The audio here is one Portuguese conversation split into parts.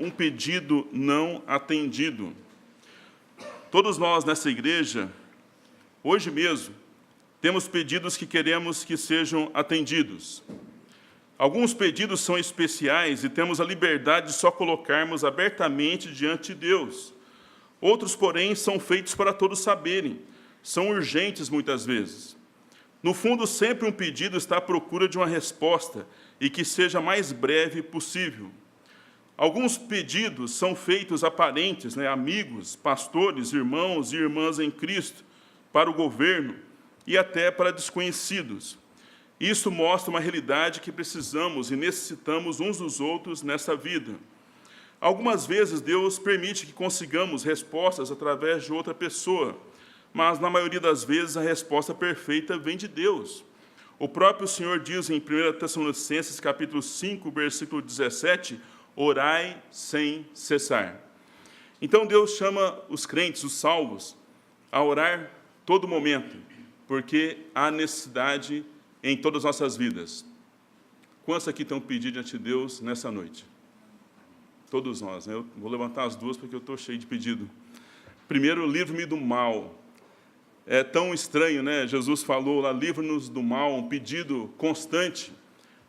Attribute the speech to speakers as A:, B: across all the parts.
A: Um pedido não atendido. Todos nós nessa igreja, hoje mesmo, temos pedidos que queremos que sejam atendidos. Alguns pedidos são especiais e temos a liberdade de só colocarmos abertamente diante de Deus. Outros, porém, são feitos para todos saberem, são urgentes muitas vezes. No fundo, sempre um pedido está à procura de uma resposta e que seja mais breve possível. Alguns pedidos são feitos a parentes, amigos, pastores, irmãos e irmãs em Cristo, para o governo e até para desconhecidos. Isso mostra uma realidade que precisamos e necessitamos uns dos outros nessa vida. Algumas vezes Deus permite que consigamos respostas através de outra pessoa, mas na maioria das vezes a resposta perfeita vem de Deus. O próprio Senhor diz em 1 Tessalonicenses, capítulo 5, versículo 17, orai sem cessar. Então Deus chama os crentes, os salvos, a orar todo momento, porque há necessidade em todas as nossas vidas. Quantos aqui estão pedindo diante de Deus nessa noite? Todos nós, Eu vou levantar as duas porque eu estou cheio de pedido. Primeiro, livre-me do mal. É tão estranho, Jesus falou lá, livre-nos do mal, um pedido constante,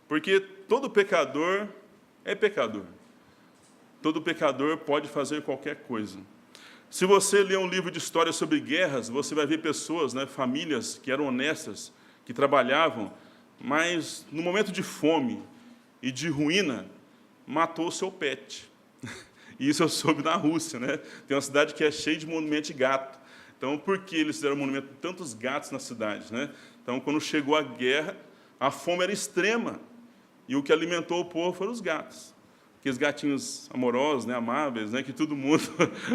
A: porque todo pecador é pecador. Todo pecador pode fazer qualquer coisa. Se você ler um livro de história sobre guerras, você vai ver pessoas, famílias que eram honestas, que trabalhavam, mas no momento de fome e de ruína, matou o seu pet. E isso eu soube na Rússia, Tem uma cidade que é cheia de monumento de gato. Então, por que eles fizeram monumento de tantos gatos na cidade, Então, quando chegou a guerra, a fome era extrema. E o que alimentou o povo foram os gatos. Aqueles gatinhos amorosos, amáveis, que todo mundo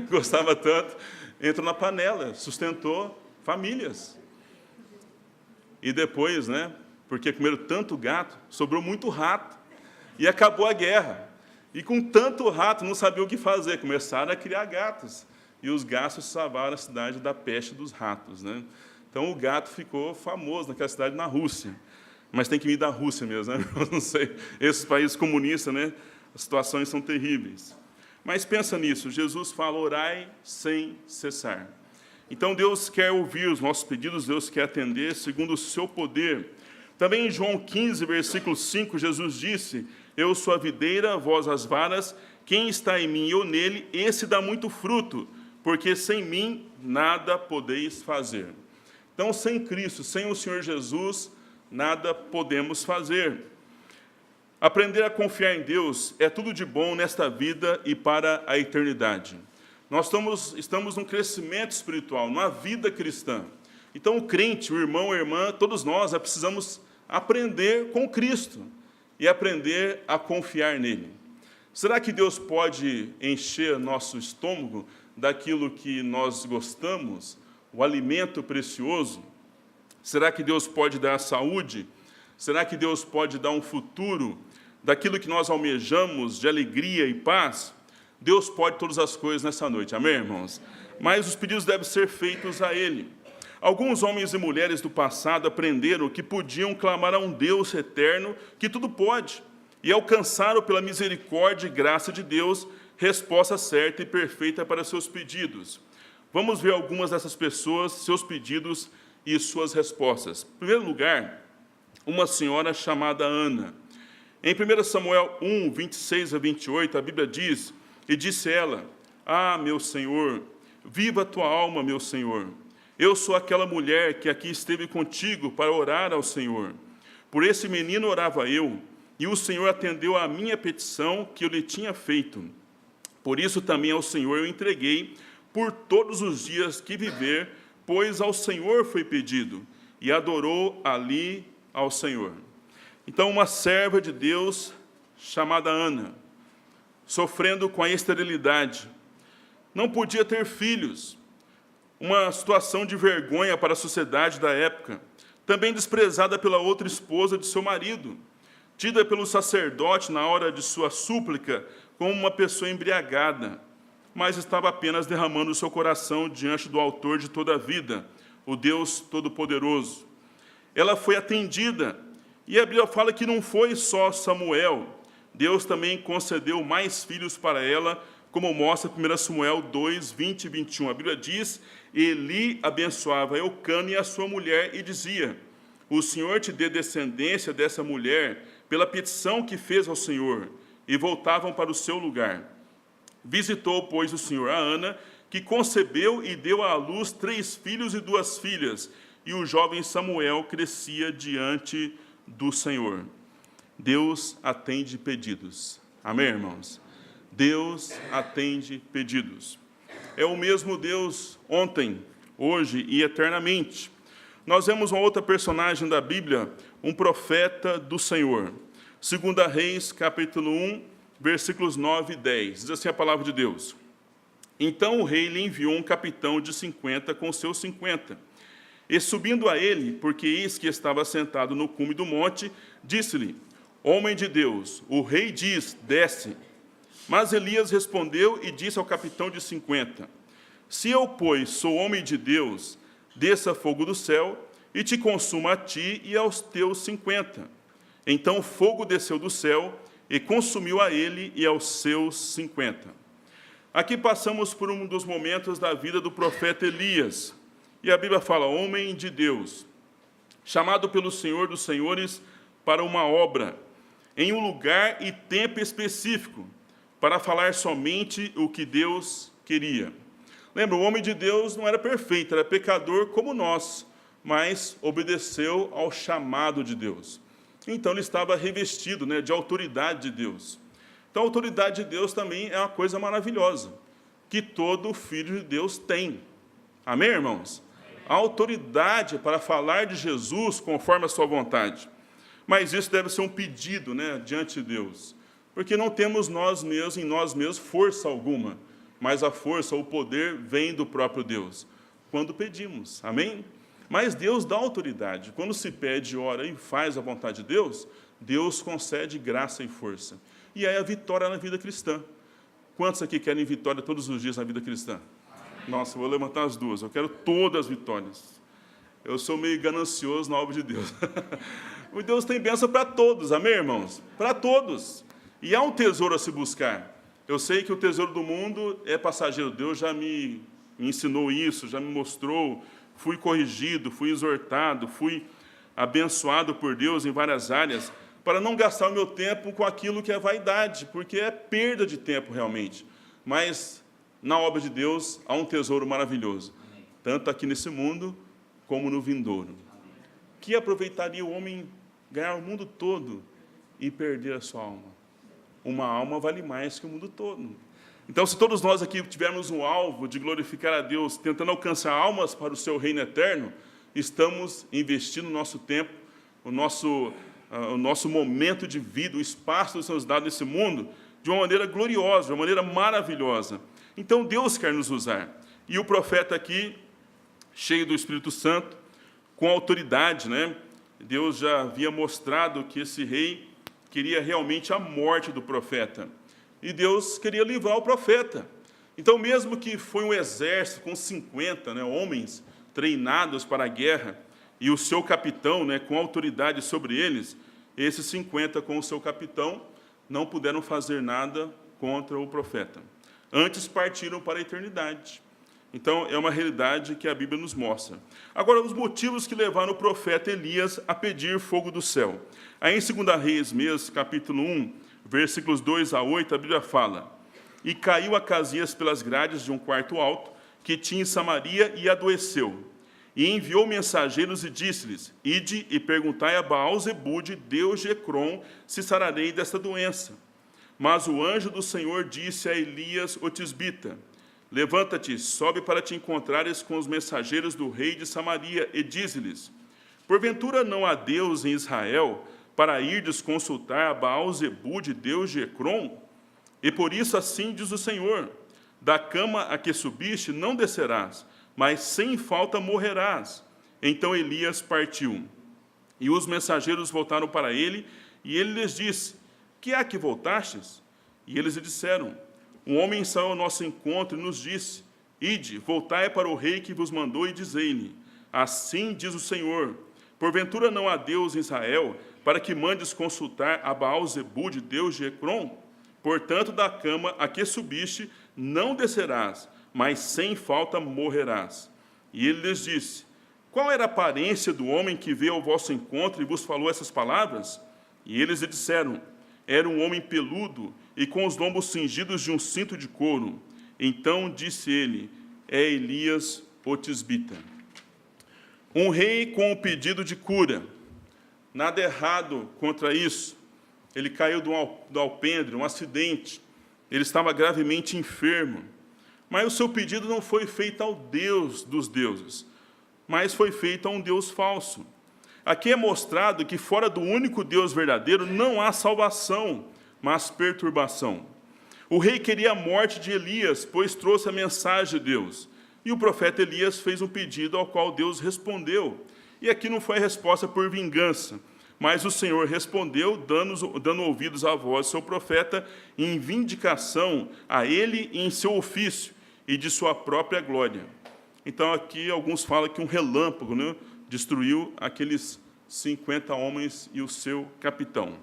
A: gostava tanto, entrou na panela, sustentou famílias. E depois, porque comeram tanto gato, sobrou muito rato, e acabou a guerra. E com tanto rato, não sabiam o que fazer, começaram a criar gatos. E os gatos salvaram a cidade da peste dos ratos. Então, o gato ficou famoso naquela cidade, na Rússia. Mas tem que vir da Rússia mesmo, Eu não sei, esses países comunistas, as situações são terríveis. Mas pensa nisso, Jesus fala, orai sem cessar. Então, Deus quer ouvir os nossos pedidos, Deus quer atender segundo o seu poder. Também em João 15, versículo 5, Jesus disse, eu sou a videira, vós as varas, quem está em mim e eu nele, esse dá muito fruto, porque sem mim nada podeis fazer. Então, sem Cristo, sem o Senhor Jesus, nada podemos fazer. Aprender a confiar em Deus é tudo de bom nesta vida e para a eternidade. Nós estamos num crescimento espiritual, numa vida cristã. Então, o crente, o irmão, a irmã, todos nós precisamos aprender com Cristo e aprender a confiar nele. Será que Deus pode encher nosso estômago daquilo que nós gostamos, o alimento precioso? Será que Deus pode dar saúde? Será que Deus pode dar um futuro daquilo que nós almejamos de alegria e paz? Deus pode todas as coisas nessa noite, amém, irmãos? Mas os pedidos devem ser feitos a Ele. Alguns homens e mulheres do passado aprenderam que podiam clamar a um Deus eterno que tudo pode, e alcançaram pela misericórdia e graça de Deus resposta certa e perfeita para seus pedidos. Vamos ver algumas dessas pessoas, seus pedidos e suas respostas. Em primeiro lugar, uma senhora chamada Ana. Em 1 Samuel 1, 26 a 28, a Bíblia diz, e disse ela, meu Senhor, viva a tua alma, meu Senhor. Eu sou aquela mulher que aqui esteve contigo para orar ao Senhor. Por esse menino orava eu, e o Senhor atendeu à minha petição que eu lhe tinha feito. Por isso também ao Senhor eu entreguei por todos os dias que viver, pois ao Senhor foi pedido, e adorou ali ao Senhor. Então, uma serva de Deus chamada Ana, sofrendo com a esterilidade, não podia ter filhos, uma situação de vergonha para a sociedade da época, também desprezada pela outra esposa de seu marido, tida pelo sacerdote na hora de sua súplica como uma pessoa embriagada, mas estava apenas derramando o seu coração diante do autor de toda a vida, o Deus Todo-Poderoso. Ela foi atendida, e a Bíblia fala que não foi só Samuel, Deus também concedeu mais filhos para ela, como mostra 1 Samuel 2, 20 e 21. A Bíblia diz: Eli abençoava Eucana e a sua mulher e dizia: o Senhor te dê descendência dessa mulher pela petição que fez ao Senhor. E voltavam para o seu lugar. Visitou, pois, o Senhor a Ana, que concebeu e deu à luz 3 filhos e 2 filhas. E o jovem Samuel crescia diante do Senhor. Deus atende pedidos. Amém, irmãos? Deus atende pedidos. É o mesmo Deus ontem, hoje e eternamente. Nós vemos uma outra personagem da Bíblia, um profeta do Senhor. 2 Reis, capítulo 1, versículos 9 e 10. Diz assim a palavra de Deus: então o rei lhe enviou um capitão de 50 com seus 50. E subindo a ele, porque eis que estava sentado no cume do monte, disse-lhe: homem de Deus, o rei diz, desce. Mas Elias respondeu e disse ao capitão de 50, se eu, pois, sou homem de Deus, desça fogo do céu e te consuma a ti e aos teus 50. Então o fogo desceu do céu e consumiu a ele e aos seus 50. Aqui passamos por um dos momentos da vida do profeta Elias. E a Bíblia fala, homem de Deus, chamado pelo Senhor dos Senhores para uma obra, em um lugar e tempo específico, para falar somente o que Deus queria. Lembra, o homem de Deus não era perfeito, era pecador como nós, mas obedeceu ao chamado de Deus. Então ele estava revestido, de autoridade de Deus. Então a autoridade de Deus também é uma coisa maravilhosa, que todo filho de Deus tem. Amém, irmãos? A autoridade para falar de Jesus conforme a sua vontade. Mas isso deve ser um pedido, diante de Deus. Porque não temos em nós mesmos força alguma, mas a força, o poder vem do próprio Deus, quando pedimos, amém? Mas Deus dá autoridade. Quando se pede, ora e faz a vontade de Deus, Deus concede graça e força. E aí a vitória na vida cristã. Quantos aqui querem vitória todos os dias na vida cristã? Nossa, eu vou levantar as duas, eu quero todas as vitórias. Eu sou meio ganancioso na obra de Deus. O Deus tem bênção para todos, amém, irmãos? Para todos. E há um tesouro a se buscar. Eu sei que o tesouro do mundo é passageiro. Deus já me ensinou isso, já me mostrou. Fui corrigido, fui exortado, fui abençoado por Deus em várias áreas, para não gastar o meu tempo com aquilo que é vaidade, porque é perda de tempo realmente. Mas na obra de Deus há um tesouro maravilhoso, tanto aqui nesse mundo como no vindouro. Que aproveitaria o homem ganhar o mundo todo e perder a sua alma? Uma alma vale mais que o mundo todo. Então, se todos nós aqui tivermos um alvo de glorificar a Deus, tentando alcançar almas para o seu reino eterno, estamos investindo o nosso tempo, o nosso momento de vida, o espaço que nos dá nesse mundo, de uma maneira gloriosa, de uma maneira maravilhosa. Então, Deus quer nos usar. E o profeta aqui, cheio do Espírito Santo, com autoridade, Deus já havia mostrado que esse rei queria realmente a morte do profeta. E Deus queria livrar o profeta. Então, mesmo que foi um exército com 50 homens treinados para a guerra, e o seu capitão com autoridade sobre eles, esses 50 com o seu capitão não puderam fazer nada contra o profeta. Antes partiram para a eternidade. Então, é uma realidade que a Bíblia nos mostra. Agora, os motivos que levaram o profeta Elias a pedir fogo do céu. Aí, em 2 Reis mesmo, capítulo 1, versículos 2 a 8, a Bíblia fala: e caiu Acasias pelas grades de um quarto alto, que tinha em Samaria, e adoeceu. E enviou mensageiros e disse-lhes: ide e perguntai a Baal-zebude, deus de Ecrom, se sararei desta doença. Mas o anjo do Senhor disse a Elias, o tisbita: levanta-te, sobe para te encontrares com os mensageiros do rei de Samaria, e dize-lhes: porventura não há Deus em Israel, para irdes consultar a Baal-zebude, deus de Ecrom? E por isso assim diz o Senhor: da cama a que subiste não descerás, mas sem falta morrerás. Então Elias partiu. E os mensageiros voltaram para ele, e ele lhes disse: que há que voltastes? E eles lhe disseram: um homem saiu ao nosso encontro e nos disse: ide, voltai para o rei que vos mandou, e dizei-lhe: assim diz o Senhor: porventura não há Deus em Israel, para que mandes consultar a Baal-zebude, deus de Ecrom? Portanto, da cama a que subiste, não descerás, mas sem falta morrerás. E ele lhes disse: qual era a aparência do homem que veio ao vosso encontro e vos falou essas palavras? E eles lhe disseram: era um homem peludo e com os lombos cingidos de um cinto de couro. Então disse ele: é Elias o tisbita. Um rei com o pedido de cura. Nada errado contra isso. Ele caiu do alpendre, um acidente. Ele estava gravemente enfermo. Mas o seu pedido não foi feito ao Deus dos deuses, mas foi feito a um Deus falso. Aqui é mostrado que fora do único Deus verdadeiro não há salvação, mas perturbação. O rei queria a morte de Elias, pois trouxe a mensagem de Deus. E o profeta Elias fez um pedido ao qual Deus respondeu. E aqui não foi a resposta por vingança, mas o Senhor respondeu, dando ouvidos à voz do seu profeta, em vindicação a ele e em seu ofício, e de sua própria glória. Então, aqui, alguns falam que um relâmpago, né, destruiu aqueles 50 homens e o seu capitão.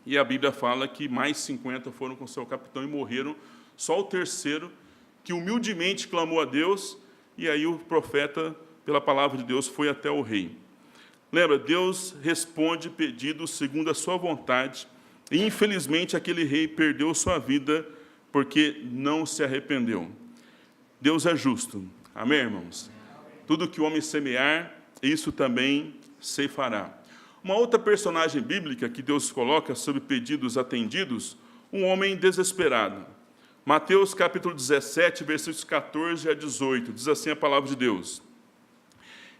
A: E a Bíblia fala que mais 50 foram com o seu capitão e morreram. Só o terceiro, que humildemente clamou a Deus, e aí o profeta, pela palavra de Deus, foi até o rei. Lembra, Deus responde pedidos segundo a sua vontade, e infelizmente aquele rei perdeu sua vida porque não se arrependeu. Deus é justo. Amém, irmãos? Tudo que o homem semear, isso também ceifará. Uma outra personagem bíblica que Deus coloca sobre pedidos atendidos, um homem desesperado. Mateus capítulo 17, versículos 14 a 18, diz assim a palavra de Deus.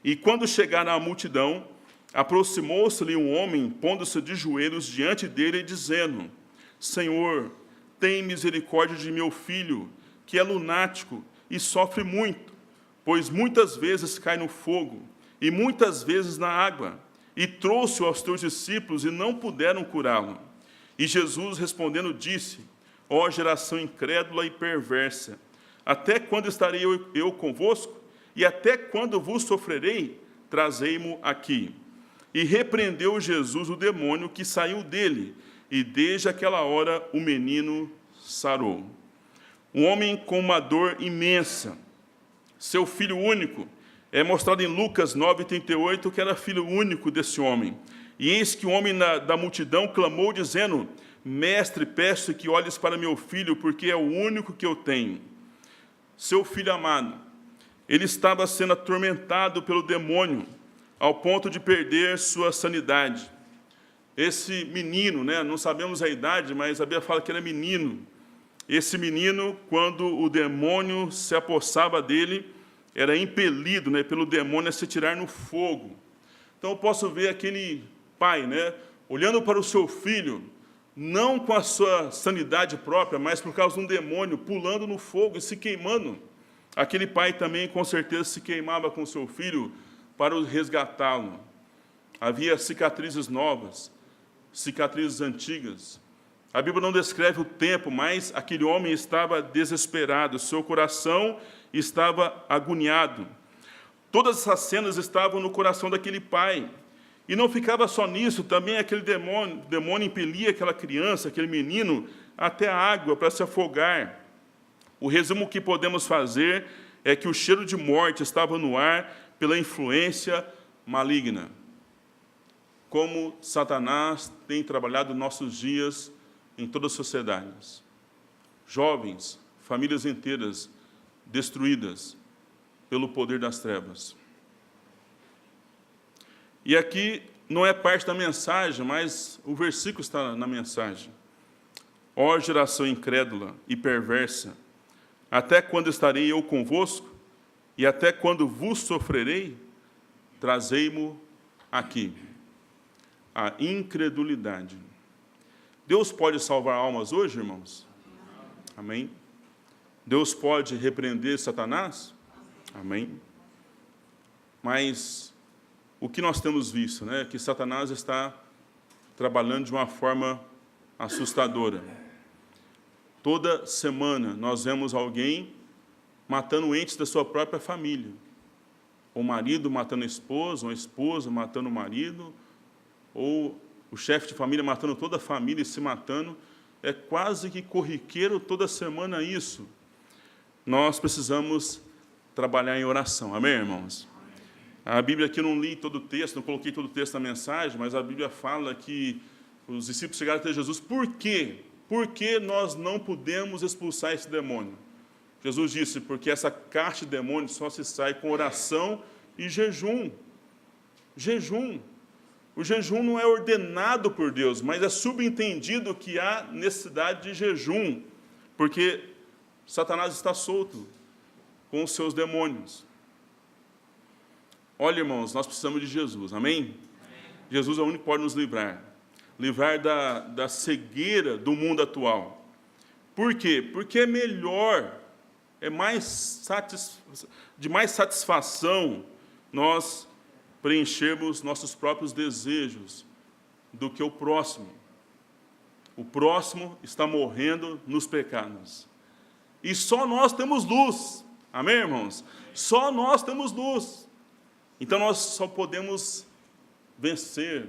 A: E quando chegaram à multidão, aproximou-se-lhe um homem, pondo-se de joelhos diante dele, dizendo: Senhor, tem misericórdia de meu filho, que é lunático e sofre muito, pois muitas vezes cai no fogo e muitas vezes na água, e trouxe-o aos teus discípulos e não puderam curá-lo. E Jesus, respondendo, disse: ó geração incrédula e perversa, até quando estarei eu convosco? E até quando vos sofrerei? Trazei-mo aqui. E repreendeu Jesus o demônio que saiu dele, e desde aquela hora o menino sarou. Um homem com uma dor imensa, seu filho único, é mostrado em Lucas 9,38, que era filho único desse homem. E eis que o homem da multidão clamou, dizendo: Mestre, peço que olhes para meu filho, porque é o único que eu tenho. Seu filho amado, ele estava sendo atormentado pelo demônio, ao ponto de perder sua sanidade. Esse menino, né, não sabemos a idade, mas a Bíblia fala que ele é menino. Esse menino, quando o demônio se apossava dele, era impelido, né, pelo demônio a se tirar no fogo. Então, eu posso ver aquele pai, né, olhando para o seu filho, não com a sua sanidade própria, mas por causa de um demônio, pulando no fogo e se queimando. Aquele pai também, com certeza, se queimava com seu filho para resgatá-lo. Havia cicatrizes novas, cicatrizes antigas. A Bíblia não descreve o tempo, mas aquele homem estava desesperado, seu coração estava agoniado. Todas essas cenas estavam no coração daquele pai. E não ficava só nisso, também aquele demônio impelia aquela criança, aquele menino, até a água para se afogar. O resumo que podemos fazer é que o cheiro de morte estava no ar pela influência maligna. Como Satanás tem trabalhado nossos dias em todas as sociedades. Jovens, famílias inteiras destruídas pelo poder das trevas. E aqui não é parte da mensagem, mas o versículo está na mensagem. Ó geração incrédula e perversa, até quando estarei eu convosco? E até quando vos sofrerei? Trazei-mo aqui. A incredulidade. Deus pode salvar almas hoje, irmãos? Amém? Deus pode repreender Satanás? Amém? Mas o que nós temos visto, né, é que Satanás está trabalhando de uma forma assustadora. Toda semana nós vemos alguém matando entes da sua própria família. O marido matando a esposa, ou a esposa matando o marido, ou o chefe de família matando toda a família e se matando. É quase que corriqueiro toda semana isso. Nós precisamos trabalhar em oração. Amém, irmãos? A Bíblia aqui, eu não li todo o texto, não coloquei todo o texto na mensagem, mas a Bíblia fala que os discípulos chegaram até Jesus. Por quê? Por que nós não podemos expulsar esse demônio? Jesus disse, porque essa caixa de demônios só se sai com oração e jejum. Jejum. O jejum não é ordenado por Deus, mas é subentendido que há necessidade de jejum, porque Satanás está solto com os seus demônios. Olha, irmãos, nós precisamos de Jesus, amém? Amém. Jesus é o único que pode nos livrar da cegueira do mundo atual. Por quê? Porque é melhor, de mais satisfação nós preenchermos nossos próprios desejos do que o próximo. O próximo está morrendo nos pecados. E só nós temos luz. Amém, irmãos? Só nós temos luz. Então, nós só podemos vencer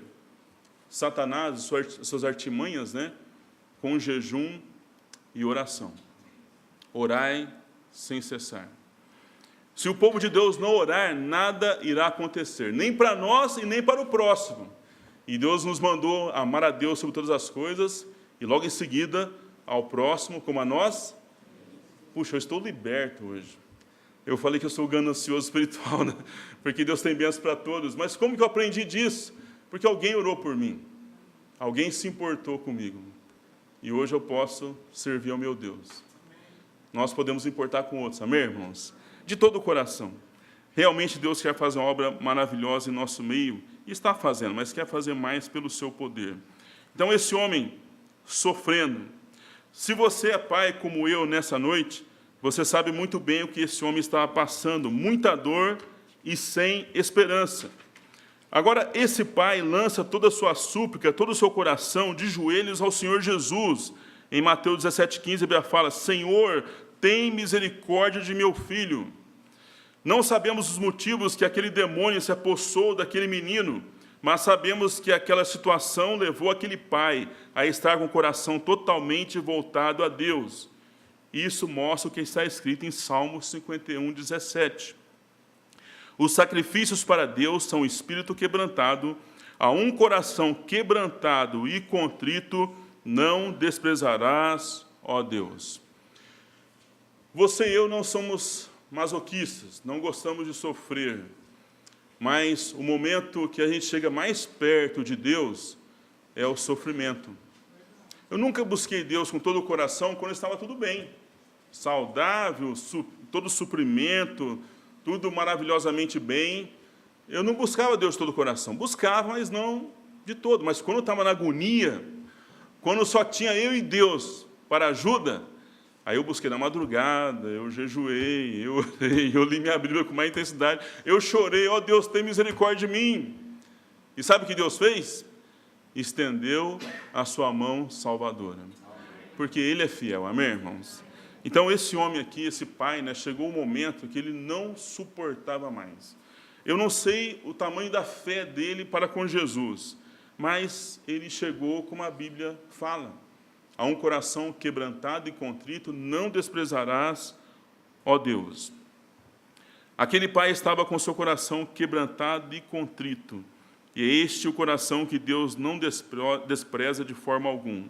A: Satanás e suas artimanhas, né, com jejum e oração. Orai sem cessar. Se o povo de Deus não orar, nada irá acontecer, nem para nós e nem para o próximo. E Deus nos mandou amar a Deus sobre todas as coisas, e logo em seguida ao próximo, como a nós. Puxa, eu estou liberto hoje. Eu falei que eu sou ganancioso espiritual, né? Porque Deus tem bênçãos para todos. Mas como que eu aprendi disso? Porque alguém orou por mim. Alguém se importou comigo. E hoje eu posso servir ao meu Deus. Nós podemos importar com outros, amém, irmãos? De todo o coração. Realmente Deus quer fazer uma obra maravilhosa em nosso meio. E está fazendo, mas quer fazer mais pelo seu poder. Então, esse homem sofrendo. Se você é pai como eu nessa noite, você sabe muito bem o que esse homem estava passando, muita dor e sem esperança. Agora, esse pai lança toda a sua súplica, todo o seu coração de joelhos ao Senhor Jesus. Em Mateus 17,15, a Bíblia fala, Senhor, tem misericórdia de meu filho. Não sabemos os motivos que aquele demônio se apossou daquele menino, mas sabemos que aquela situação levou aquele pai a estar com o coração totalmente voltado a Deus. Isso mostra o que está escrito em Salmo 51, 17. Os sacrifícios para Deus são o espírito quebrantado, a um coração quebrantado e contrito não desprezarás, ó Deus. Você e eu não somos masoquistas, não gostamos de sofrer, mas o momento que a gente chega mais perto de Deus é o sofrimento. Eu nunca busquei Deus com todo o coração quando estava tudo bem. Saudável, todo suprimento, tudo maravilhosamente bem. Eu não buscava Deus de todo o coração. Buscava, mas não de todo. Mas quando eu estava na agonia, quando só tinha eu e Deus para ajuda, aí eu busquei na madrugada, eu jejuei, eu orei, eu li minha Bíblia com mais intensidade, eu chorei, ó Deus, tem misericórdia de mim. E sabe o que Deus fez? Estendeu a sua mão salvadora. Porque Ele é fiel, amém, irmãos? Então, esse homem aqui, esse pai, né, chegou um momento que ele não suportava mais. Eu não sei o tamanho da fé dele para com Jesus, mas ele chegou como a Bíblia fala. A um coração quebrantado e contrito, não desprezarás, ó Deus. Aquele pai estava com seu coração quebrantado e contrito. E é este o coração que Deus não despreza de forma alguma.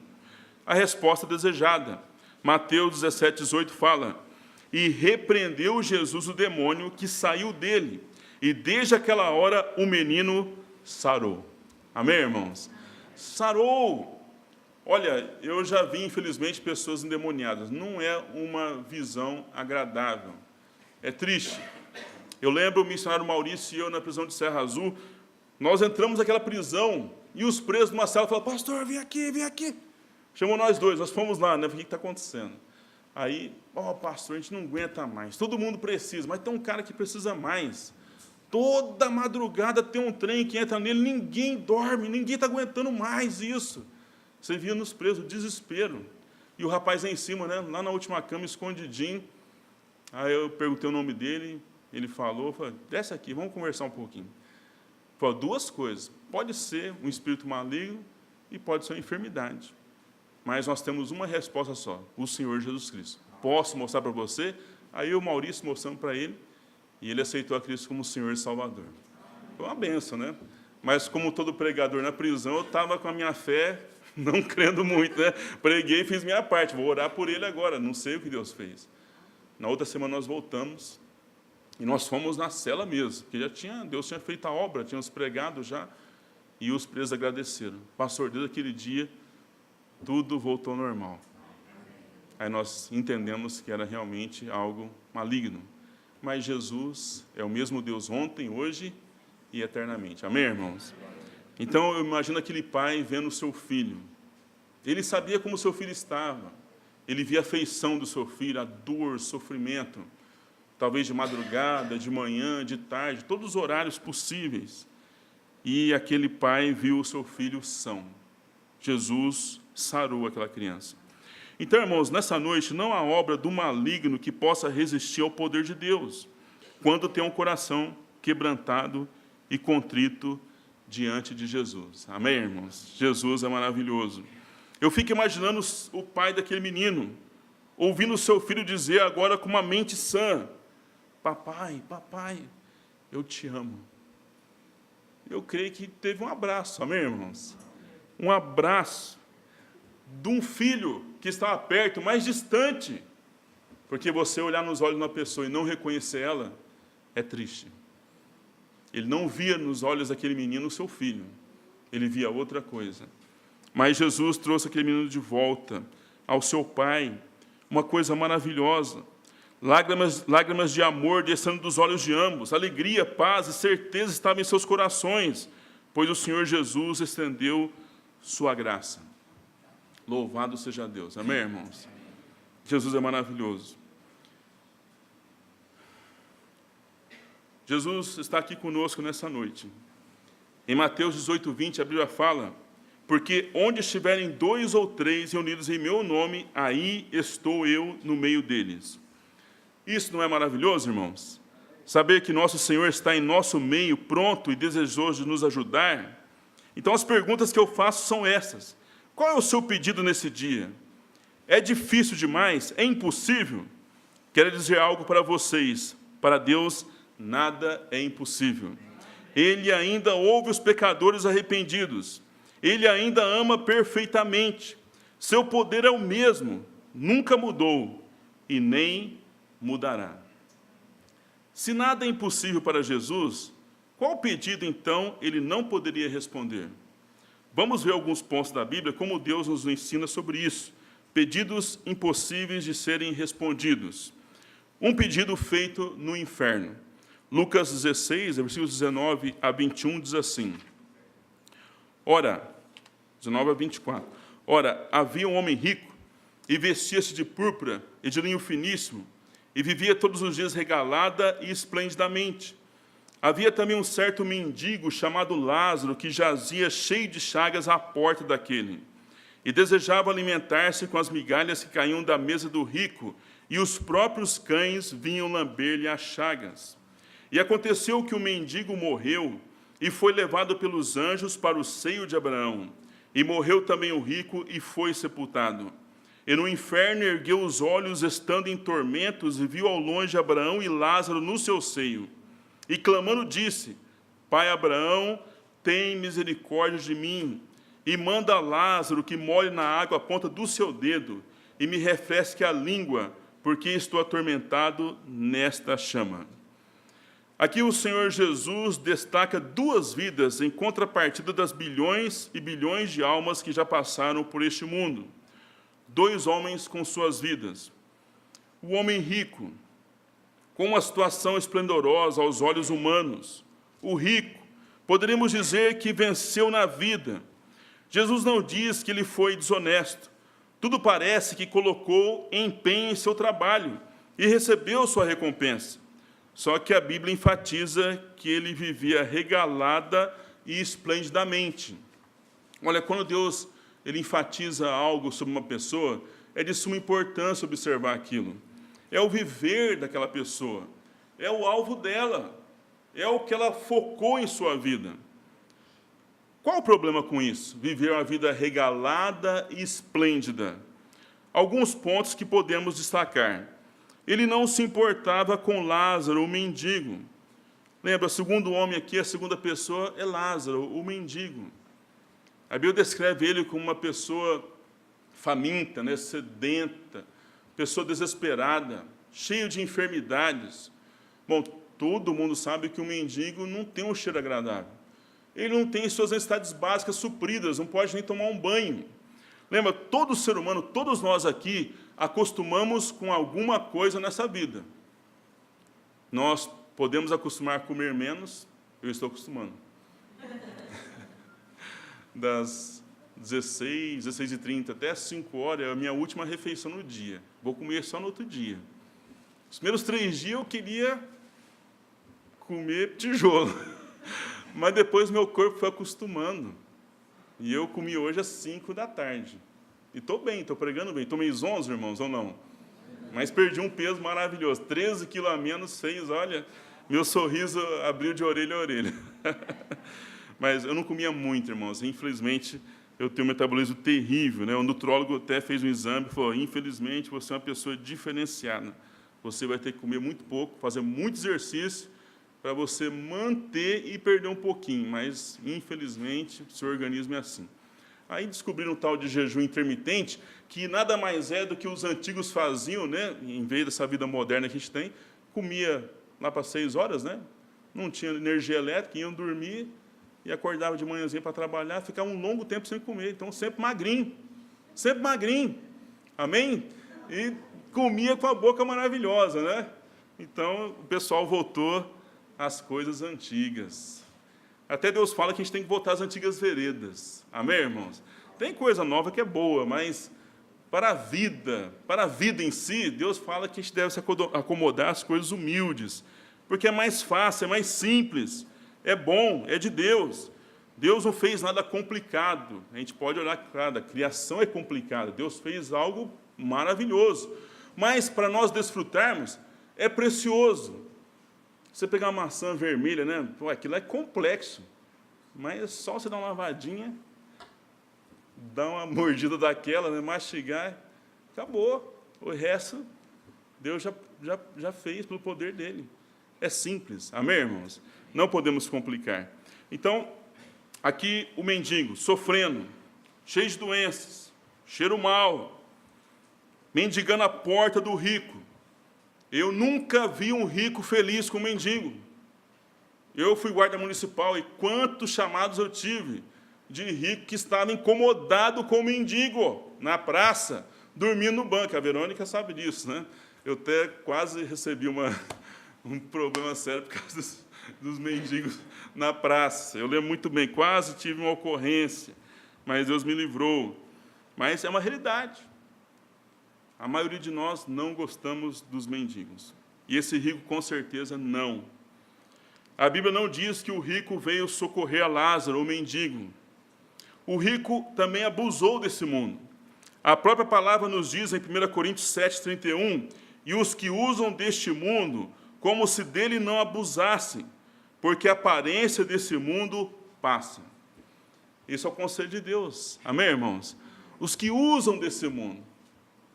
A: A resposta desejada. Mateus 17, 18 fala, e repreendeu Jesus o demônio que saiu dele, e desde aquela hora o menino sarou. Amém, irmãos? Sarou! Olha, eu já vi, infelizmente, pessoas endemoniadas. Não é uma visão agradável. É triste. Eu lembro o missionário Maurício e eu na prisão de Serra Azul, nós entramos naquela prisão, e os presos numa sala falaram, pastor, vem aqui, vem aqui. Chamou nós dois, nós fomos lá, né? O que está acontecendo? Aí, pastor, a gente não aguenta mais. Todo mundo precisa, mas tem um cara que precisa mais. Toda madrugada tem um trem que entra nele, ninguém dorme, ninguém está aguentando mais isso. Você via nos presos, o desespero. E o rapaz aí em cima, né? Lá na última cama, escondidinho. Aí eu perguntei o nome dele, ele falou, falei, desce aqui, vamos conversar um pouquinho. Falou, duas coisas. Pode ser um espírito maligno, e pode ser uma enfermidade. Mas nós temos uma resposta só, o Senhor Jesus Cristo. Posso mostrar para você? Aí o Maurício mostrando para ele, e ele aceitou a Cristo como Senhor e Salvador. Foi uma benção, né? Mas como todo pregador na prisão, eu estava com a minha fé não crendo muito, né? Preguei e fiz minha parte, vou orar por ele agora, não sei o que Deus fez. Na outra semana nós voltamos, e nós fomos na cela mesmo, porque Deus tinha feito a obra, tínhamos pregado já, e os presos agradeceram. Pastor, desde aquele dia, tudo voltou ao normal. Aí nós entendemos que era realmente algo maligno. Mas Jesus é o mesmo Deus ontem, hoje e eternamente. Amém, irmãos? Então, eu imagino aquele pai vendo o seu filho. Ele sabia como o seu filho estava. Ele via a afeição do seu filho, a dor, o sofrimento. Talvez de madrugada, de manhã, de tarde, todos os horários possíveis. E aquele pai viu o seu filho são. Jesus sarou aquela criança. Então, irmãos, nessa noite, não há obra do maligno que possa resistir ao poder de Deus, quando tem um coração quebrantado e contrito diante de Jesus. Amém, irmãos? Jesus é maravilhoso. Eu fico imaginando o pai daquele menino, ouvindo o seu filho dizer agora com uma mente sã, papai, papai, eu te amo. Eu creio que teve um abraço, amém, irmãos? Um abraço de um filho que estava perto, mais distante, porque você olhar nos olhos de uma pessoa e não reconhecer ela, é triste. Ele não via nos olhos daquele menino o seu filho, ele via outra coisa. Mas Jesus trouxe aquele menino de volta ao seu pai, uma coisa maravilhosa, lágrimas de amor descendo dos olhos de ambos, alegria, paz e certeza estavam em seus corações, pois o Senhor Jesus estendeu sua graça. Louvado seja Deus. Amém, irmãos? Jesus é maravilhoso. Jesus está aqui conosco nessa noite. Em Mateus 18:20, a Bíblia fala, porque onde estiverem 2 ou 3 reunidos em meu nome, aí estou eu no meio deles. Isso não é maravilhoso, irmãos? Saber que nosso Senhor está em nosso meio, pronto e desejoso de nos ajudar? Então, as perguntas que eu faço são essas. Qual é o seu pedido nesse dia? É difícil demais? É impossível? Quero dizer algo para vocês. Para Deus, nada é impossível. Ele ainda ouve os pecadores arrependidos. Ele ainda ama perfeitamente. Seu poder é o mesmo, nunca mudou e nem mudará. Se nada é impossível para Jesus, qual pedido, então, ele não poderia responder? Vamos ver alguns pontos da Bíblia, como Deus nos ensina sobre isso. Pedidos impossíveis de serem respondidos. Um pedido feito no inferno. Lucas 16, versículos 19 a 21, diz assim. Ora, 19 a 24. Ora, havia um homem rico, e vestia-se de púrpura e de linho finíssimo, e vivia todos os dias regalada e esplendidamente. Havia também um certo mendigo chamado Lázaro, que jazia cheio de chagas à porta daquele, e desejava alimentar-se com as migalhas que caíam da mesa do rico, e os próprios cães vinham lamber-lhe as chagas. E aconteceu que o mendigo morreu, e foi levado pelos anjos para o seio de Abraão. E morreu também o rico, e foi sepultado. E no inferno ergueu os olhos, estando em tormentos, e viu ao longe Abraão e Lázaro no seu seio. E clamando disse, Pai Abraão, tem misericórdia de mim, e manda Lázaro que molhe na água a ponta do seu dedo, e me refresque a língua, porque estou atormentado nesta chama. Aqui o Senhor Jesus destaca 2 vidas em contrapartida das bilhões e bilhões de almas que já passaram por este mundo. 2 homens com suas vidas. O homem rico, com uma situação esplendorosa aos olhos humanos. O rico, poderíamos dizer que venceu na vida. Jesus não diz que ele foi desonesto. Tudo parece que colocou empenho em seu trabalho e recebeu sua recompensa. Só que a Bíblia enfatiza que ele vivia regalada e esplendidamente. Olha, quando Deus ele enfatiza algo sobre uma pessoa, é de suma importância observar aquilo. É o viver daquela pessoa, é o alvo dela, é o que ela focou em sua vida. Qual o problema com isso? Viver uma vida regalada e esplêndida. Alguns pontos que podemos destacar. Ele não se importava com Lázaro, o mendigo. Lembra, o segundo homem aqui, a segunda pessoa, é Lázaro, o mendigo. A Bíblia descreve ele como uma pessoa faminta, né, sedenta, pessoa desesperada, cheio de enfermidades. Bom, todo mundo sabe que o mendigo não tem um cheiro agradável. Ele não tem suas necessidades básicas supridas, não pode nem tomar um banho. Lembra, todo ser humano, todos nós aqui, acostumamos com alguma coisa nessa vida. Nós podemos acostumar a comer menos, eu estou acostumando. Das 16h30 até as 5 horas é a minha última refeição no dia. Vou comer só no outro dia. Os primeiros 3 dias eu queria comer tijolo. Mas depois meu corpo foi acostumando. E eu comi hoje às 5 da tarde. E estou bem, estou pregando bem. Tomei 11, irmãos, ou não? Mas perdi um peso maravilhoso. 13 quilos a menos, 6, olha, meu sorriso abriu de orelha a orelha. Mas eu não comia muito, irmãos. Infelizmente, eu tenho um metabolismo terrível, né? O nutrólogo até fez um exame e falou, infelizmente, você é uma pessoa diferenciada. Você vai ter que comer muito pouco, fazer muito exercício, para você manter e perder um pouquinho, mas, infelizmente, o seu organismo é assim. Aí descobriram um tal de jejum intermitente, que nada mais é do que os antigos faziam, né? Em vez dessa vida moderna que a gente tem, comia lá para 6 horas, né? Não tinha energia elétrica, iam dormir e acordavam de manhãzinha para trabalhar, ficava um longo tempo sem comer, então sempre magrinho, amém? E comia com a boca maravilhosa, né? Então, o pessoal voltou as coisas antigas. Até Deus fala que a gente tem que voltar às antigas veredas. Amém, irmãos? Tem coisa nova que é boa, mas para a vida em si, Deus fala que a gente deve se acomodar às coisas humildes, porque é mais fácil, é mais simples, é bom, é de Deus. Deus não fez nada complicado. A gente pode olhar, claro, a criação é complicada. Deus fez algo maravilhoso. Mas, para nós desfrutarmos, é precioso. Você pegar uma maçã vermelha, né? Pô, aquilo é complexo, mas é só você dar uma lavadinha, dar uma mordida daquela, né? Mastigar, acabou. O resto, Deus já fez pelo poder dele. É simples, amém, irmãos? Não podemos complicar. Então, aqui o mendigo, sofrendo, cheio de doenças, cheiro mal, mendigando a porta do rico. Eu nunca vi um rico feliz com um mendigo. Eu fui guarda municipal e quantos chamados eu tive de rico que estava incomodado com o mendigo na praça, dormindo no banco. A Verônica sabe disso, né? Eu até quase recebi um problema sério por causa dos mendigos na praça. Eu lembro muito bem, quase tive uma ocorrência, mas Deus me livrou. Mas é uma realidade. A maioria de nós não gostamos dos mendigos. E esse rico, com certeza, não. A Bíblia não diz que o rico veio socorrer a Lázaro, o mendigo. O rico também abusou desse mundo. A própria palavra nos diz, em 1 Coríntios 7:31, e os que usam deste mundo, como se dele não abusassem, porque a aparência desse mundo passa. Esse é o conselho de Deus. Amém, irmãos? Os que usam desse mundo,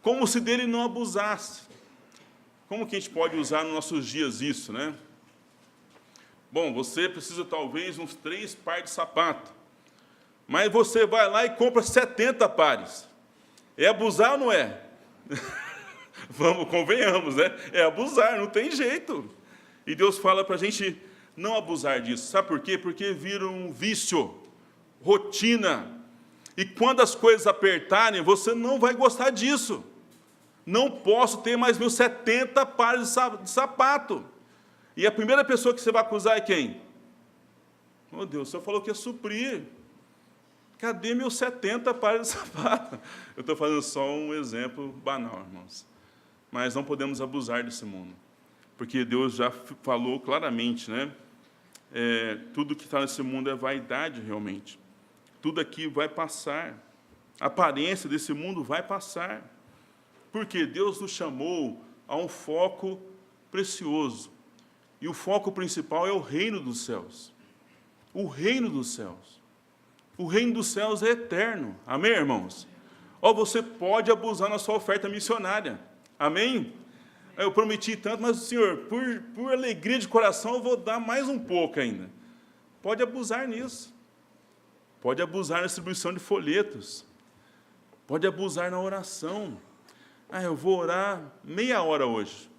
A: como se dele não abusasse. Como que a gente pode usar nos nossos dias isso, né? Bom, você precisa talvez uns 3 pares de sapato, mas você vai lá e compra 70 pares. É abusar ou não é? Convenhamos, né? É abusar, não tem jeito. E Deus fala para a gente não abusar disso. Sabe por quê? Porque vira um vício, rotina. E quando as coisas apertarem, você não vai gostar disso. Não posso ter mais meus 70 pares de sapato. E a primeira pessoa que você vai acusar é quem? Oh, Deus, o Senhor falou que ia suprir. Cadê meus 70 pares de sapato? Eu estou fazendo só um exemplo banal, irmãos. Mas não podemos abusar desse mundo. Porque Deus já falou claramente, né? Tudo que está nesse mundo é vaidade, realmente. Tudo aqui vai passar. A aparência desse mundo vai passar. Porque Deus nos chamou a um foco precioso. E o foco principal é o reino dos céus. O reino dos céus. O reino dos céus é eterno. Amém, irmãos? Você pode abusar na sua oferta missionária. Amém? Eu prometi tanto, mas, Senhor, por alegria de coração, eu vou dar mais um pouco ainda. Pode abusar nisso. Pode abusar na distribuição de folhetos. Pode abusar na oração. Eu vou orar meia hora hoje.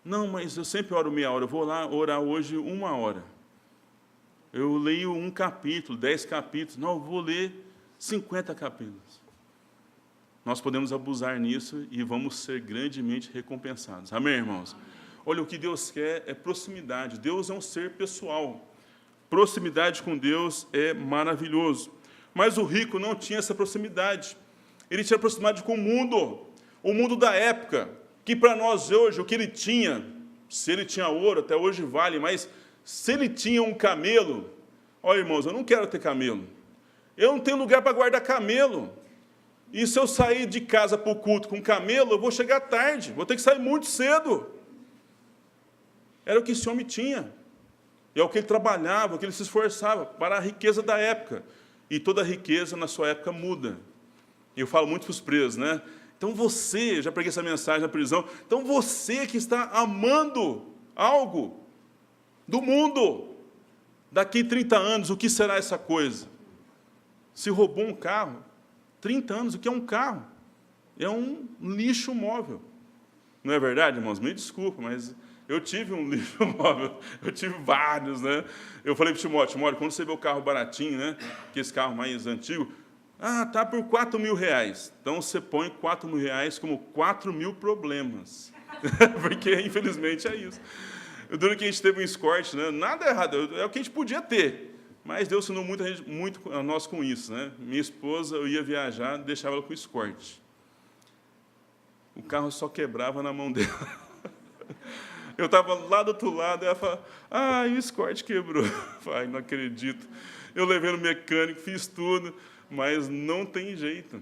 A: Não, mas eu sempre oro meia hora. Eu vou lá orar hoje 1 hora. Eu leio 1 capítulo, 10 capítulos. Não, eu vou ler 50 capítulos. Nós podemos abusar nisso e vamos ser grandemente recompensados. Amém, irmãos? Olha, o que Deus quer é proximidade. Deus é um ser pessoal. Proximidade com Deus é maravilhoso. Mas o rico não tinha essa proximidade. Ele tinha proximidade com o mundo da época, que para nós hoje, o que ele tinha, se ele tinha ouro, até hoje vale, mas se ele tinha um camelo, olha, irmãos, eu não quero ter camelo. Eu não tenho lugar para guardar camelo. E se eu sair de casa para o culto com camelo, eu vou chegar tarde, vou ter que sair muito cedo. Era o que esse homem tinha. É o que ele trabalhava, o que ele se esforçava para a riqueza da época. E toda riqueza na sua época muda. E eu falo muito para os presos, né? Então você, já preguei essa mensagem na prisão, então você que está amando algo do mundo, daqui 30 anos, o que será essa coisa? Se roubou um carro, 30 anos, o que é um carro? É um lixo móvel. Não é verdade, irmãos? Me desculpa, mas eu tive um lixo móvel, eu tive vários, né? Eu falei para o Timóteo, quando você vê o carro baratinho, né? Que esse carro mais antigo, tá por R$4.000. Então você põe R$4.000 como 4.000 problemas. Porque, infelizmente, é isso. Durante que a gente teve um Escort, né? Nada errado, é o que a gente podia ter. Mas Deus ensinou muito a nós com isso, né? Minha esposa, eu ia viajar, deixava ela com o Escort. O carro só quebrava na mão dela. Eu estava lá do outro lado, e ela falava, o Escort quebrou. Ai, não acredito. Eu levei no mecânico, fiz tudo, mas não tem jeito.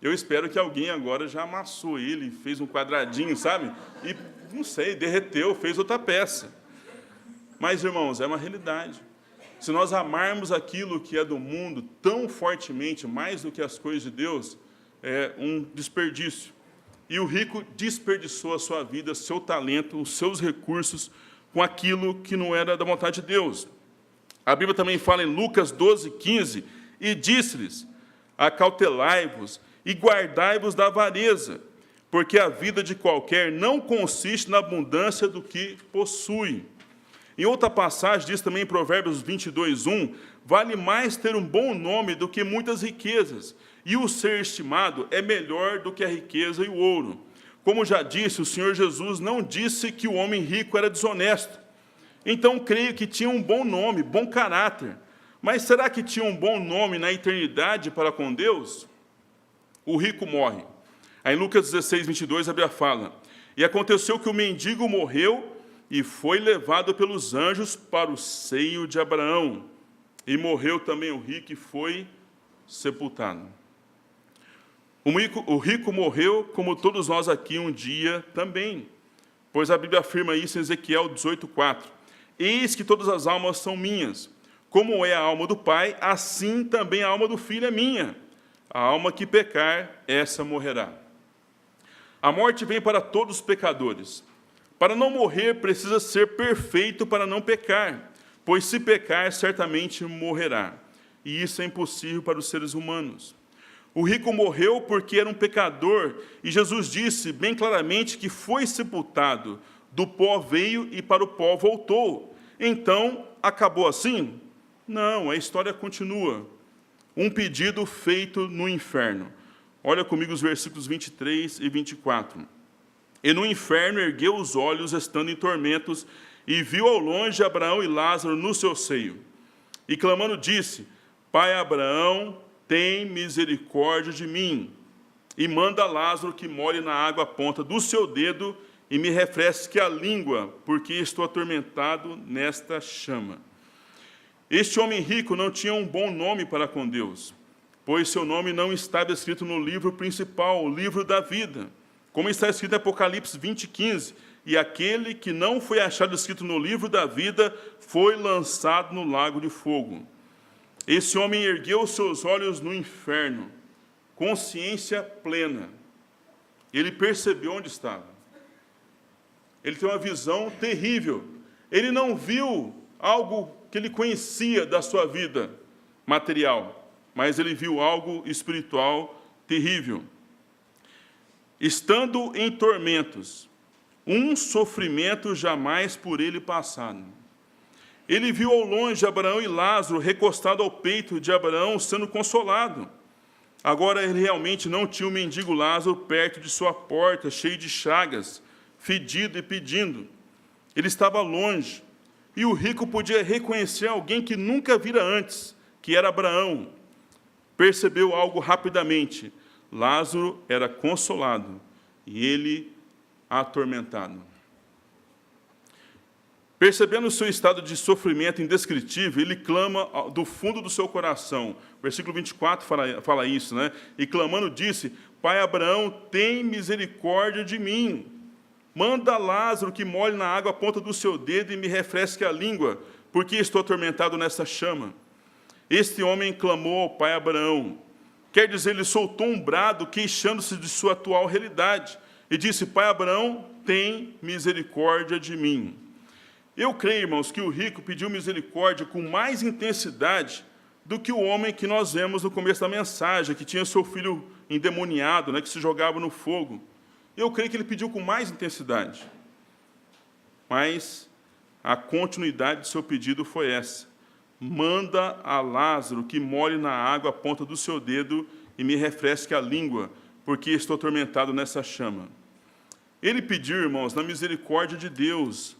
A: Eu espero que alguém agora já amassou ele, fez um quadradinho, sabe? E, não sei, derreteu, fez outra peça. Mas, irmãos, é uma realidade. Se nós amarmos aquilo que é do mundo tão fortemente, mais do que as coisas de Deus, é um desperdício. E o rico desperdiçou a sua vida, seu talento, os seus recursos com aquilo que não era da vontade de Deus. A Bíblia também fala em Lucas 12:15, e disse-lhes, acautelai-vos e guardai-vos da avareza, porque a vida de qualquer não consiste na abundância do que possui. Em outra passagem, diz também em Provérbios 22:1, vale mais ter um bom nome do que muitas riquezas, e o ser estimado é melhor do que a riqueza e o ouro. Como já disse, o Senhor Jesus não disse que o homem rico era desonesto. Então, creio que tinha um bom nome, bom caráter. Mas será que tinha um bom nome na eternidade para com Deus? O rico morre. Aí em Lucas 16:22, a Bíblia fala, e aconteceu que o mendigo morreu e foi levado pelos anjos para o seio de Abraão. E morreu também o rico e foi sepultado. O rico morreu, como todos nós aqui um dia também, pois a Bíblia afirma isso em Ezequiel 18:4. Eis que todas as almas são minhas. Como é a alma do Pai, assim também a alma do Filho é minha. A alma que pecar, essa morrerá. A morte vem para todos os pecadores. Para não morrer, precisa ser perfeito para não pecar, pois se pecar, certamente morrerá. E isso é impossível para os seres humanos. O rico morreu porque era um pecador, e Jesus disse bem claramente que foi sepultado, do pó veio e para o pó voltou. Então, acabou assim? Não, a história continua. Um pedido feito no inferno. Olha comigo os versículos 23 e 24. E no inferno ergueu os olhos, estando em tormentos, e viu ao longe Abraão e Lázaro no seu seio. E clamando disse, Pai Abraão, tem misericórdia de mim, e manda Lázaro que molhe na água a ponta do seu dedo, e me refresque a língua, porque estou atormentado nesta chama. Este homem rico não tinha um bom nome para com Deus, pois seu nome não estava escrito no livro principal, o livro da vida, como está escrito em Apocalipse 20:15, e aquele que não foi achado escrito no livro da vida foi lançado no lago de fogo. Esse homem ergueu seus olhos no inferno, consciência plena. Ele percebeu onde estava. Ele tem uma visão terrível. Ele não viu algo que ele conhecia da sua vida material, mas ele viu algo espiritual terrível. Estando em tormentos, um sofrimento jamais por ele passado. Ele viu ao longe Abraão e Lázaro recostado ao peito de Abraão, sendo consolado. Agora ele realmente não tinha o mendigo Lázaro perto de sua porta, cheio de chagas, fedido e pedindo. Ele estava longe, e o rico podia reconhecer alguém que nunca vira antes, que era Abraão. Percebeu algo rapidamente. Lázaro era consolado, e ele atormentado. Percebendo o seu estado de sofrimento indescritível, ele clama do fundo do seu coração. Versículo 24 fala isso, né? E clamando disse: Pai Abraão, tem misericórdia de mim. Manda Lázaro que molhe na água a ponta do seu dedo e me refresque a língua, porque estou atormentado nessa chama. Este homem clamou ao pai Abraão. Quer dizer, ele soltou um brado queixando-se de sua atual realidade. E disse: Pai Abraão, tem misericórdia de mim. Eu creio, irmãos, que o rico pediu misericórdia com mais intensidade do que o homem que nós vemos no começo da mensagem, que tinha seu filho endemoniado, né, que se jogava no fogo. Eu creio que ele pediu com mais intensidade. Mas a continuidade do seu pedido foi essa: manda a Lázaro que molhe na água a ponta do seu dedo e me refresque a língua, porque estou atormentado nessa chama. Ele pediu, irmãos, na misericórdia de Deus,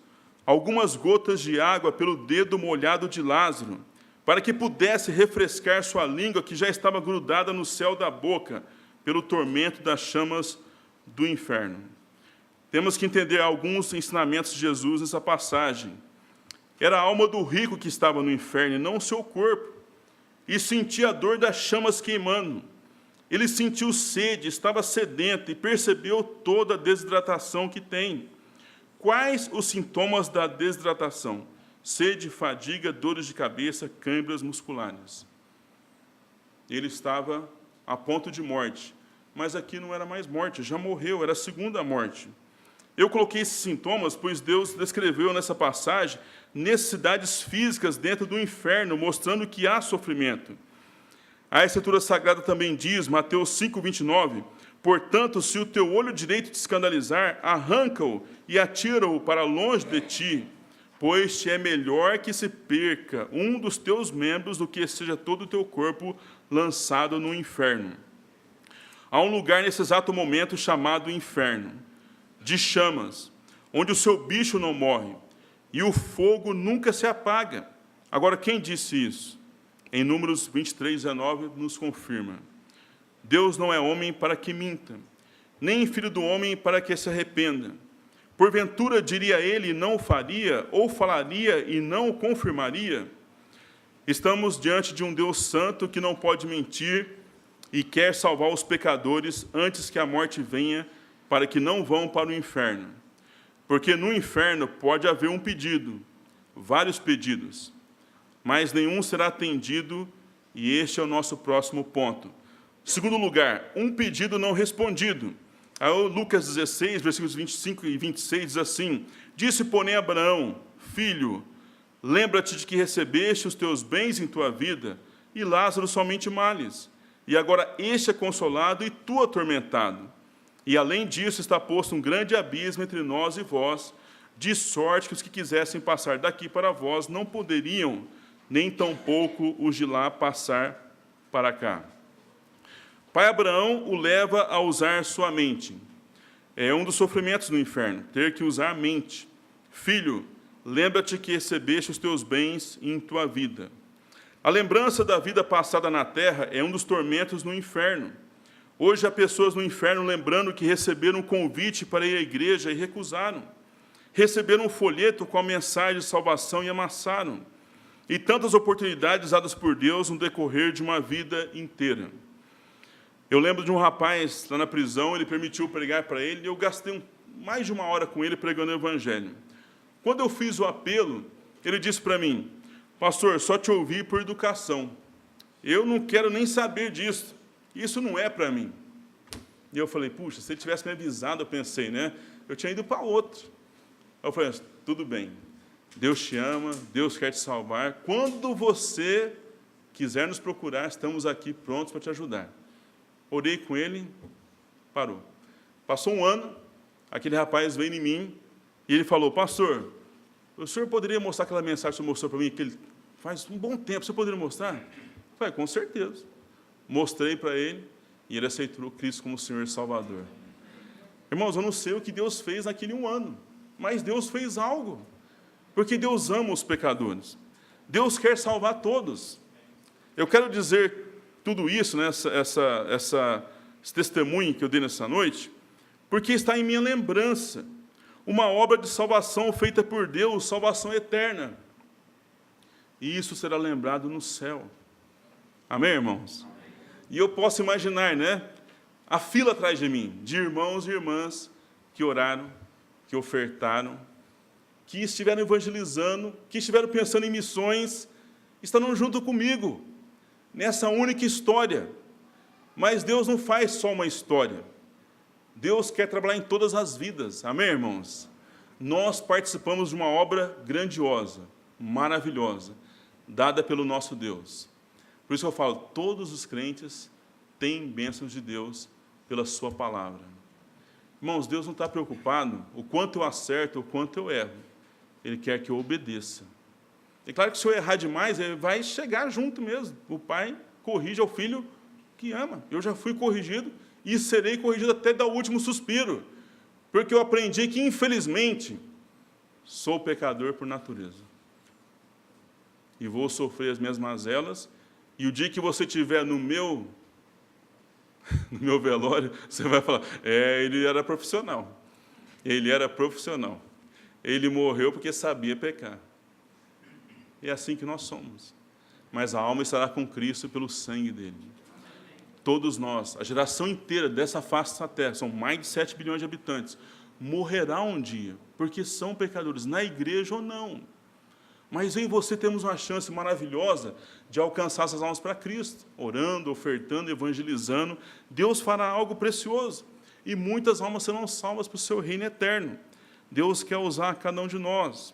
A: algumas gotas de água pelo dedo molhado de Lázaro, para que pudesse refrescar sua língua, que já estava grudada no céu da boca, pelo tormento das chamas do inferno. Temos que entender alguns ensinamentos de Jesus nessa passagem. Era a alma do rico que estava no inferno, e não o seu corpo, e sentia a dor das chamas queimando. Ele sentiu sede, estava sedento, e percebeu toda a desidratação que tem. Quais os sintomas da desidratação? Sede, fadiga, dores de cabeça, câimbras musculares. Ele estava a ponto de morte, mas aqui não era mais morte, já morreu, era a segunda morte. Eu coloquei esses sintomas, pois Deus descreveu nessa passagem necessidades físicas dentro do inferno, mostrando que há sofrimento. A Escritura Sagrada também diz, Mateus 5:29, portanto, se o teu olho direito te escandalizar, arranca-o e atira-o para longe de ti, pois te é melhor que se perca um dos teus membros do que seja todo o teu corpo lançado no inferno. Há um lugar nesse exato momento chamado inferno, de chamas, onde o seu bicho não morre, e o fogo nunca se apaga. Agora, quem disse isso? Em Números 23:19 nos confirma. Deus não é homem para que minta, nem filho do homem para que se arrependa. Porventura diria ele e não o faria, ou falaria e não o confirmaria? Estamos diante de um Deus santo que não pode mentir e quer salvar os pecadores antes que a morte venha, para que não vão para o inferno. Porque no inferno pode haver um pedido, vários pedidos, mas nenhum será atendido, e este é o nosso próximo ponto. Segundo lugar, um pedido não respondido. Aí, Lucas 16, versículos 25 e 26, diz assim: disse, porém, Abraão, filho, lembra-te de que recebeste os teus bens em tua vida, e Lázaro somente males. E agora este é consolado e tu atormentado. E além disso está posto um grande abismo entre nós e vós, de sorte que os que quisessem passar daqui para vós não poderiam, nem tampouco os de lá passar para cá. Pai Abraão o leva a usar sua mente. É um dos sofrimentos do inferno, ter que usar a mente. Filho, lembra-te que recebeste os teus bens em tua vida. A lembrança da vida passada na terra é um dos tormentos no inferno. Hoje há pessoas no inferno lembrando que receberam um convite para ir à igreja e recusaram. Receberam um folheto com a mensagem de salvação e amassaram. E tantas oportunidades dadas por Deus no decorrer de uma vida inteira. Eu lembro de um rapaz lá na prisão, ele permitiu pregar para ele, e eu gastei mais de 1 hora com ele pregando o evangelho. Quando eu fiz o apelo, ele disse para mim: pastor, só te ouvi por educação, eu não quero nem saber disso, isso não é para mim. E eu falei, puxa, se ele tivesse me avisado, eu pensei, né? Eu tinha ido para outro. Eu falei, tudo bem, Deus te ama, Deus quer te salvar. Quando você quiser nos procurar, estamos aqui prontos para te ajudar. Orei com ele, parou. Passou um ano, aquele rapaz veio em mim e ele falou, pastor, o senhor poderia mostrar aquela mensagem que o senhor mostrou para mim, que ele faz um bom tempo, o senhor poderia mostrar? Eu falei, com certeza. Mostrei para ele e ele aceitou Cristo como Senhor e Salvador. Irmãos, eu não sei o que Deus fez naquele um ano, mas Deus fez algo, porque Deus ama os pecadores. Deus quer salvar todos. Eu quero dizer tudo isso, né, esse testemunho que eu dei nessa noite, porque está em minha lembrança uma obra de salvação feita por Deus, salvação eterna. E isso será lembrado no céu. Amém, irmãos? E eu posso imaginar, né, a fila atrás de mim, de irmãos e irmãs que oraram, que ofertaram, que estiveram evangelizando, que estiveram pensando em missões, estarão junto comigo, nessa única história. Mas Deus não faz só uma história. Deus quer trabalhar em todas as vidas. Amém, irmãos? Nós participamos de uma obra grandiosa, maravilhosa, dada pelo nosso Deus. Por isso que eu falo, todos os crentes têm bênçãos de Deus pela sua palavra. Irmãos, Deus não está preocupado o quanto eu acerto, o quanto eu erro. Ele quer que eu obedeça. É claro que se eu errar demais, ele vai chegar junto mesmo. O pai corrige ao filho que ama. Eu já fui corrigido e serei corrigido até dar o último suspiro. Porque eu aprendi que, infelizmente, sou pecador por natureza. E vou sofrer as minhas mazelas. E o dia que você estiver no meu velório, você vai falar, ele era profissional. Ele era profissional. Ele morreu porque sabia pecar. É assim que nós somos. Mas a alma estará com Cristo pelo sangue dele. Todos nós, a geração inteira dessa face da terra, são mais de 7 bilhões de habitantes, morrerá um dia, porque são pecadores, na igreja ou não. Mas em você temos uma chance maravilhosa de alcançar essas almas para Cristo, orando, ofertando, evangelizando. Deus fará algo precioso, e muitas almas serão salvas para o seu reino eterno. Deus quer usar cada um de nós.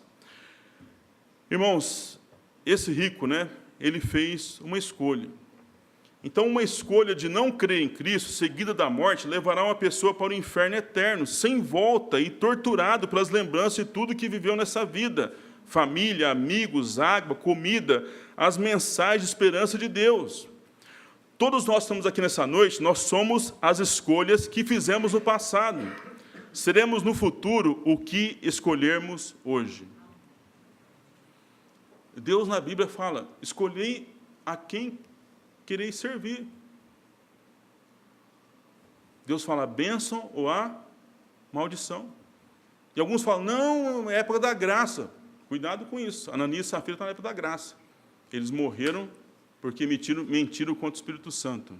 A: Irmãos, esse rico, né, ele fez uma escolha. Então, uma escolha de não crer em Cristo, seguida da morte, levará uma pessoa para o inferno eterno, sem volta e torturado pelas lembranças de tudo que viveu nessa vida. Família, amigos, água, comida, as mensagens de esperança de Deus. Todos nós estamos aqui nessa noite, nós somos as escolhas que fizemos no passado. Seremos no futuro o que escolhermos hoje. Deus na Bíblia fala, escolhei a quem quereis servir. Deus fala a bênção ou a maldição. E alguns falam, não, é época da graça. Cuidado com isso. Ananias e Safira estão na época da graça. Eles morreram porque mentiram contra o Espírito Santo.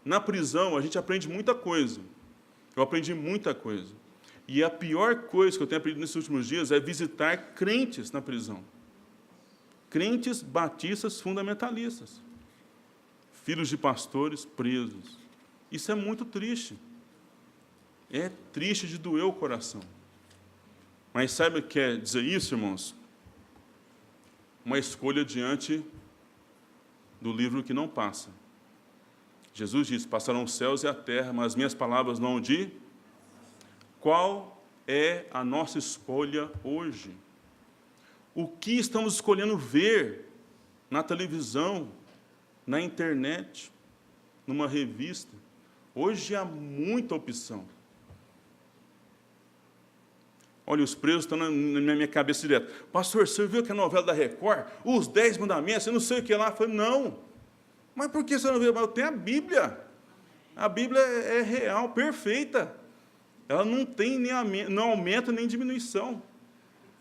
A: Na prisão, a gente aprende muita coisa. Eu aprendi muita coisa. E a pior coisa que eu tenho aprendido nesses últimos dias é visitar crentes na prisão. Crentes batistas fundamentalistas. Filhos de pastores presos. Isso é muito triste. É triste de doer o coração. Mas sabe o que quer dizer isso, irmãos? Uma escolha diante do livro que não passa. Jesus disse, passarão os céus e a terra, mas as minhas palavras não de... Qual é a nossa escolha hoje? O que estamos escolhendo ver na televisão, na internet, numa revista? Hoje há muita opção. Olha, os presos estão na minha cabeça direto. Pastor, você viu que a novela da Record? Os 10 mandamentos, eu não sei o que lá. Eu falei, não. Mas por que você não viu? Eu tenho a Bíblia. A Bíblia é real, perfeita. Ela não tem não aumenta nem diminuição.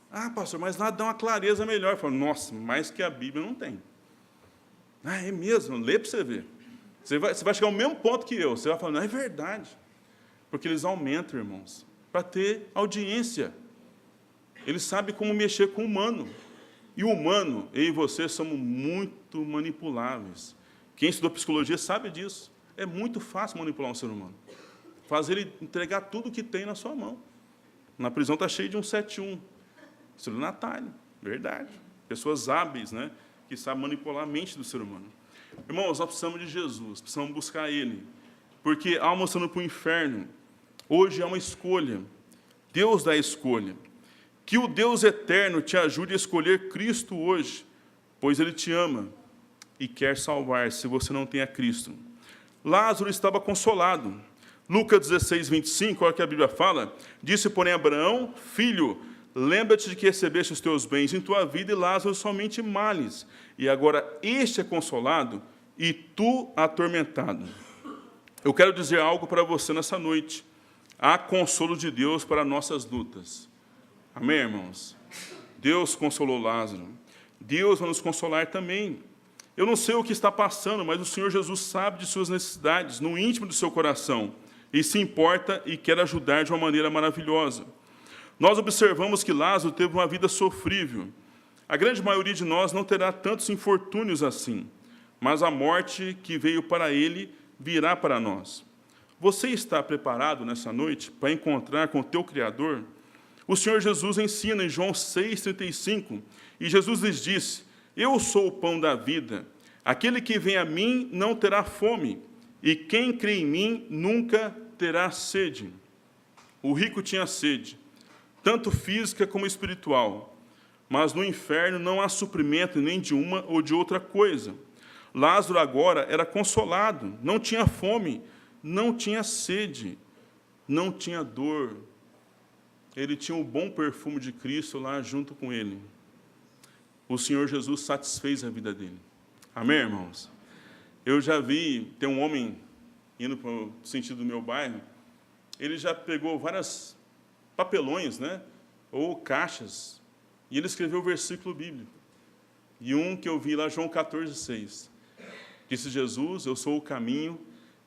A: Ah, pastor, mas lá dá uma clareza melhor. Eu falo, nossa, mais que a Bíblia não tem. Ah, é mesmo? Lê para você ver. Você vai chegar ao mesmo ponto que eu. Você vai falar, não, é verdade. Porque eles aumentam, irmãos, para ter audiência. Eles sabem como mexer com o humano. E o humano, eu e você, somos muito manipuláveis. Quem estudou psicologia sabe disso. É muito fácil manipular um ser humano. Fazer ele entregar tudo o que tem na sua mão. Na prisão está cheio de 171. Estelionatário, verdade. Pessoas hábeis, né, que sabem manipular a mente do ser humano. Irmãos, nós precisamos de Jesus, precisamos buscar Ele. Porque alma mostrando para o inferno, hoje é uma escolha. Deus dá a escolha. Que o Deus eterno te ajude a escolher Cristo hoje, pois Ele te ama e quer salvar, se você não tem a Cristo. Lázaro estava consolado. Lucas 16, 25, olha o que a Bíblia fala. Disse, porém, Abraão, filho, lembra-te de que recebeste os teus bens em tua vida e Lázaro somente males. E agora este é consolado e tu atormentado. Eu quero dizer algo para você nessa noite. Há consolo de Deus para nossas lutas. Amém, irmãos? Deus consolou Lázaro. Deus vai nos consolar também. Eu não sei o que está passando, mas o Senhor Jesus sabe de suas necessidades, no íntimo do seu coração, e se importa e quer ajudar de uma maneira maravilhosa. Nós observamos que Lázaro teve uma vida sofrível. A grande maioria de nós não terá tantos infortúnios assim, mas a morte que veio para ele virá para nós. Você está preparado nessa noite para encontrar com o teu Criador? O Senhor Jesus ensina em João 6,35, e Jesus lhes disse, eu sou o pão da vida, aquele que vem a mim não terá fome, e quem crê em mim nunca terá sede. O rico tinha sede, tanto física como espiritual, mas no inferno não há suprimento nem de uma ou de outra coisa. Lázaro agora era consolado, não tinha fome, não tinha sede, não tinha dor. Ele tinha o bom perfume de Cristo lá junto com ele. O Senhor Jesus satisfez a vida dele. Amém, irmãos? Eu já vi, tem um homem indo para o sentido do meu bairro, ele já pegou vários papelões, né, ou caixas, e ele escreveu o versículo bíblico. E um que eu vi lá, João 14,6. Disse Jesus, eu sou o caminho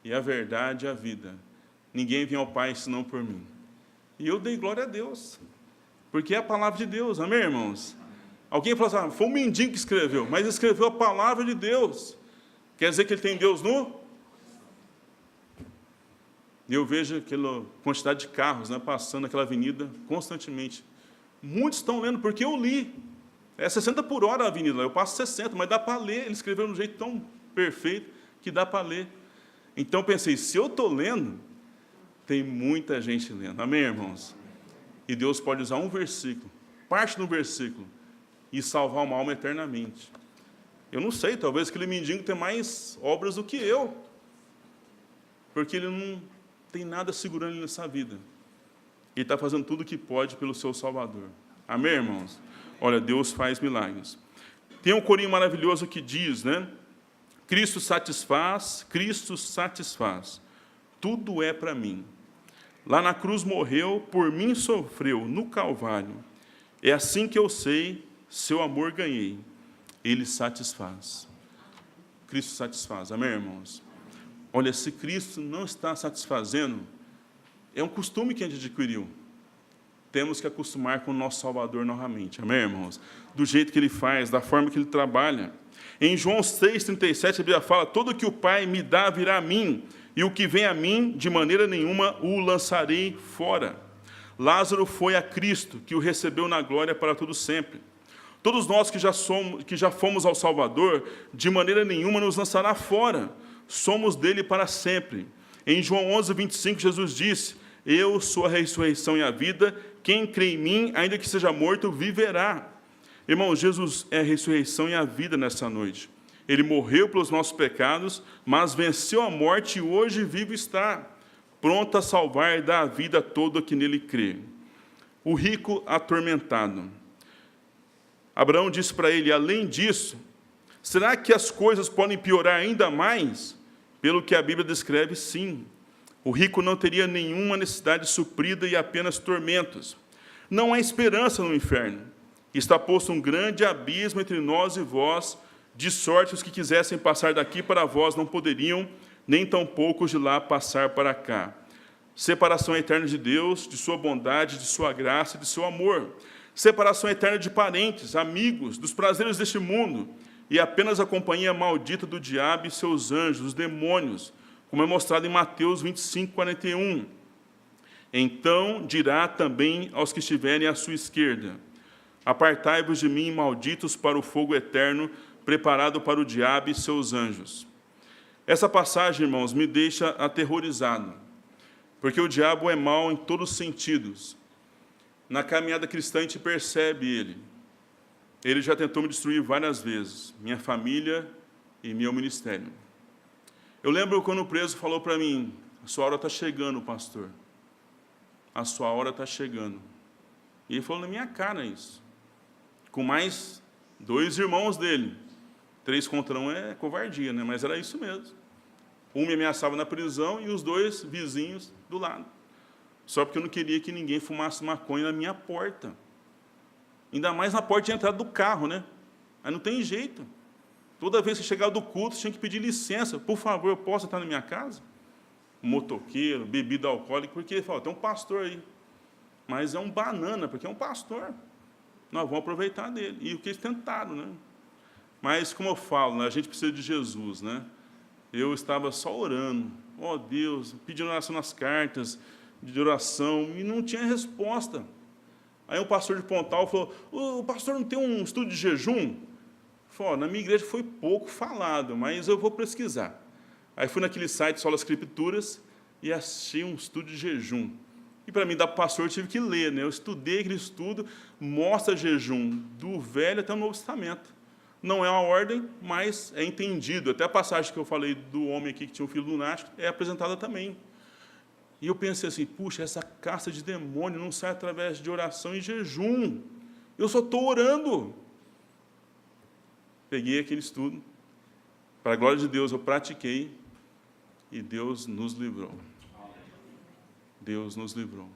A: e a verdade e a vida. Ninguém vem ao Pai senão por mim. E eu dei glória a Deus, porque é a palavra de Deus, amém, irmãos? Alguém fala assim, foi um mendigo que escreveu, mas escreveu a palavra de Deus. Quer dizer que ele tem Deus no? E eu vejo aquela quantidade de carros, né, passando naquela avenida constantemente. Muitos estão lendo, porque eu li. É 60 por hora a avenida, eu passo 60, mas dá para ler. Ele escreveu de um jeito tão perfeito que dá para ler. Então, pensei, se eu estou lendo, tem muita gente lendo. Amém, irmãos? E Deus pode usar um versículo, parte do versículo, e salvar uma alma eternamente. Eu não sei, talvez aquele mendigo tenha mais obras do que eu, porque ele não tem nada segurando ele nessa vida. Ele está fazendo tudo o que pode pelo seu Salvador. Amém, irmãos? Olha, Deus faz milagres. Tem um corinho maravilhoso que diz, né? Cristo satisfaz, tudo é para mim. Lá na cruz morreu, por mim sofreu, no Calvário. É assim que eu sei, seu amor ganhei. Ele satisfaz. Cristo satisfaz. Amém, irmãos? Olha, se Cristo não está satisfazendo, é um costume que a gente adquiriu. Temos que acostumar com o nosso Salvador novamente. Amém, irmãos? Do jeito que Ele faz, da forma que Ele trabalha. Em João 6,37, a Bíblia fala, todo que o Pai me dá virá a mim, e o que vem a mim, de maneira nenhuma, o lançarei fora. Lázaro foi a Cristo, que o recebeu na glória para todo sempre. Todos nós que já fomos ao Salvador, de maneira nenhuma nos lançará fora. Somos dele para sempre. Em João 11:25, Jesus disse, eu sou a ressurreição e a vida, quem crê em mim, ainda que seja morto, viverá. Irmãos, Jesus é a ressurreição e a vida nessa noite. Ele morreu pelos nossos pecados, mas venceu a morte e hoje vivo está, pronto a salvar e dar a vida a todo que nele crê. O rico atormentado. Abraão disse para ele, além disso, será que as coisas podem piorar ainda mais? Pelo que a Bíblia descreve, sim. O rico não teria nenhuma necessidade suprida e apenas tormentos. Não há esperança no inferno. Está posto um grande abismo entre nós e vós, de sorte os que quisessem passar daqui para vós não poderiam, nem tampouco os de lá passar para cá. Separação eterna de Deus, de sua bondade, de sua graça e de seu amor. separação eterna de parentes, amigos, dos prazeres deste mundo, e apenas a companhia maldita do diabo e seus anjos, os demônios, como é mostrado em Mateus 25, 41. Então dirá também aos que estiverem à sua esquerda: apartai-vos de mim, malditos, para o fogo eterno, preparado para o diabo e seus anjos. Essa passagem, irmãos, me deixa aterrorizado, porque o diabo é mau em todos os sentidos. Na caminhada cristã, a gente percebe ele. Ele já tentou me destruir várias vezes, minha família e meu ministério. Eu lembro quando o preso falou para mim: a sua hora está chegando, pastor. A sua hora está chegando. E ele falou na minha cara isso. Com mais 2 irmãos dele. 3 contra 1 é covardia, né? Mas era isso mesmo. Um me ameaçava na prisão e os 2 vizinhos do lado. Só porque eu não queria que ninguém fumasse maconha na minha porta. Ainda mais na porta de entrada do carro, né? Aí não tem jeito. Toda vez que chegava do culto, tinha que pedir licença. Por favor, eu posso estar na minha casa? Motoqueiro, bebida alcoólica, porque ele falou: tem um pastor aí. Mas é um banana, porque é um pastor. Nós vamos aproveitar dele. E o que eles tentaram, né? Mas, como eu falo, né, a gente precisa de Jesus, né? Eu estava só orando. Ó Deus, pedindo oração nas cartas de oração, e não tinha resposta. Aí um pastor de Pontal falou: o pastor não tem um estudo de jejum? Falei: na minha igreja foi pouco falado, mas eu vou pesquisar. Aí fui naquele site Solas Escrituras e achei um estudo de jejum. E para mim, dar para o pastor, eu tive que ler, né? Eu estudei aquele estudo, mostra jejum do Velho até o Novo Testamento. Não é uma ordem, mas é entendido. Até a passagem que eu falei do homem aqui que tinha um filho lunático é apresentada também. E eu pensei assim: puxa, essa caça de demônio não sai através de oração e jejum. Eu só estou orando. Peguei aquele estudo, para a glória de Deus, eu pratiquei, e Deus nos livrou. Deus nos livrou.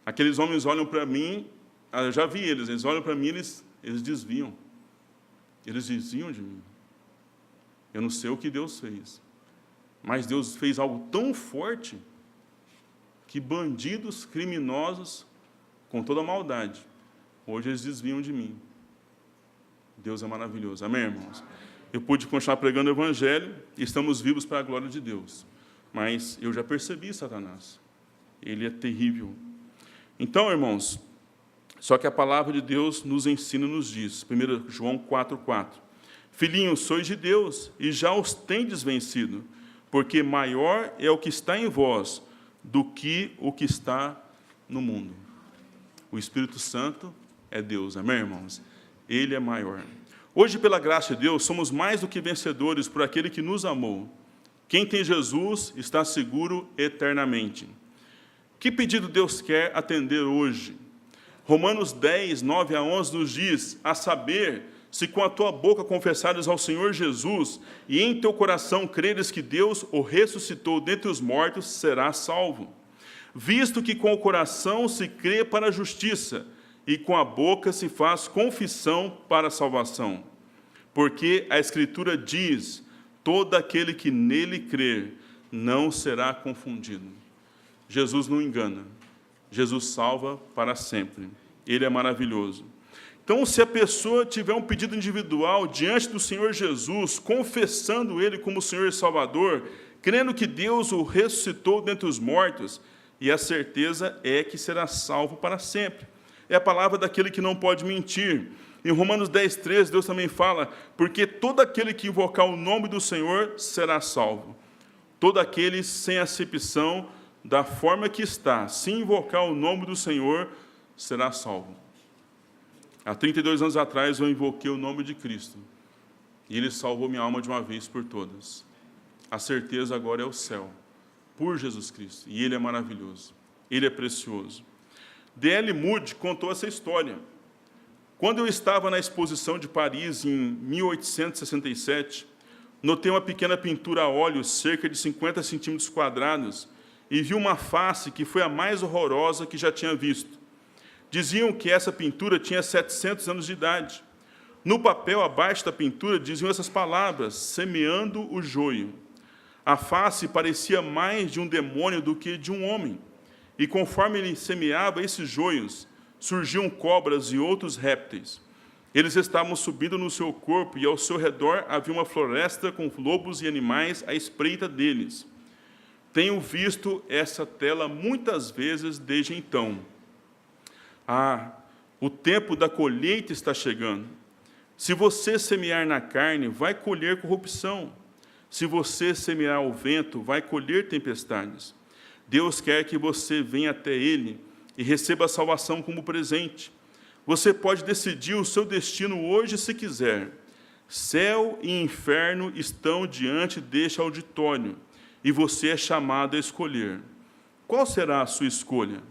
A: Aqueles homens olham para mim, eu já vi eles olham para mim, eles desviam. Eles desviam de mim. Eu não sei o que Deus fez. Mas Deus fez algo tão forte que bandidos, criminosos, com toda a maldade, hoje eles desviam de mim. Deus é maravilhoso. Amém, irmãos? Eu pude continuar pregando o Evangelho e estamos vivos para a glória de Deus. Mas eu já percebi Satanás. Ele é terrível. Então, irmãos, só que a palavra de Deus nos ensina, nos diz, 1 João 4,4: filhinhos, sois de Deus e já os tendes vencido, porque maior é o que está em vós do que o que está no mundo. O Espírito Santo é Deus, amém, irmãos? Ele é maior. Hoje, pela graça de Deus, somos mais do que vencedores por aquele que nos amou. Quem tem Jesus está seguro eternamente. Que pedido Deus quer atender hoje? Romanos 10, 9 a 11 nos diz: a saber, se com a tua boca confessares ao Senhor Jesus e em teu coração creres que Deus o ressuscitou dentre os mortos, serás salvo. Visto que com o coração se crê para a justiça e com a boca se faz confissão para a salvação. Porque a Escritura diz: todo aquele que nele crer não será confundido. Jesus não engana. Jesus salva para sempre. Ele é maravilhoso. Então, se a pessoa tiver um pedido individual diante do Senhor Jesus, confessando Ele como Senhor e Salvador, crendo que Deus o ressuscitou dentre os mortos, e a certeza é que será salvo para sempre. É a palavra daquele que não pode mentir. Em Romanos 10, 13, Deus também fala: porque todo aquele que invocar o nome do Senhor será salvo. Todo aquele sem acepção, da forma que está, se invocar o nome do Senhor, será salvo. Há 32 anos atrás, eu invoquei o nome de Cristo, e Ele salvou minha alma de uma vez por todas. A certeza agora é o céu, por Jesus Cristo, e Ele é maravilhoso, Ele é precioso. D.L. Moody contou essa história. Quando eu estava na exposição de Paris, em 1867, notei uma pequena pintura a óleo, cerca de 50 centímetros quadrados, e vi uma face que foi a mais horrorosa que já tinha visto. Diziam que essa pintura tinha 700 anos de idade. No papel, abaixo da pintura, diziam essas palavras: semeando o joio. A face parecia mais de um demônio do que de um homem. E conforme ele semeava esses joios, surgiam cobras e outros répteis. Eles estavam subindo no seu corpo e ao seu redor havia uma floresta com lobos e animais à espreita deles. Tenho visto essa tela muitas vezes desde então. O tempo da colheita está chegando. Se você semear na carne, vai colher corrupção. Se você semear ao vento, vai colher tempestades. Deus quer que você venha até Ele e receba a salvação como presente. Você pode decidir o seu destino hoje se quiser. Céu e inferno estão diante deste auditório e você é chamado a escolher. Qual será a sua escolha?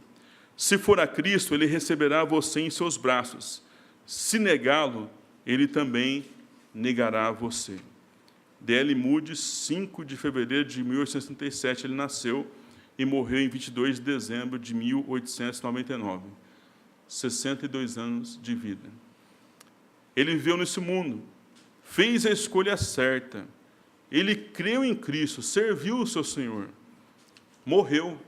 A: Se for a Cristo, Ele receberá você em seus braços. Se negá-lo, Ele também negará você. D.L. Moody, 5 de fevereiro de 1867, ele nasceu e morreu em 22 de dezembro de 1899. 62 anos de vida. Ele viveu nesse mundo, fez a escolha certa, ele creu em Cristo, serviu o seu Senhor, morreu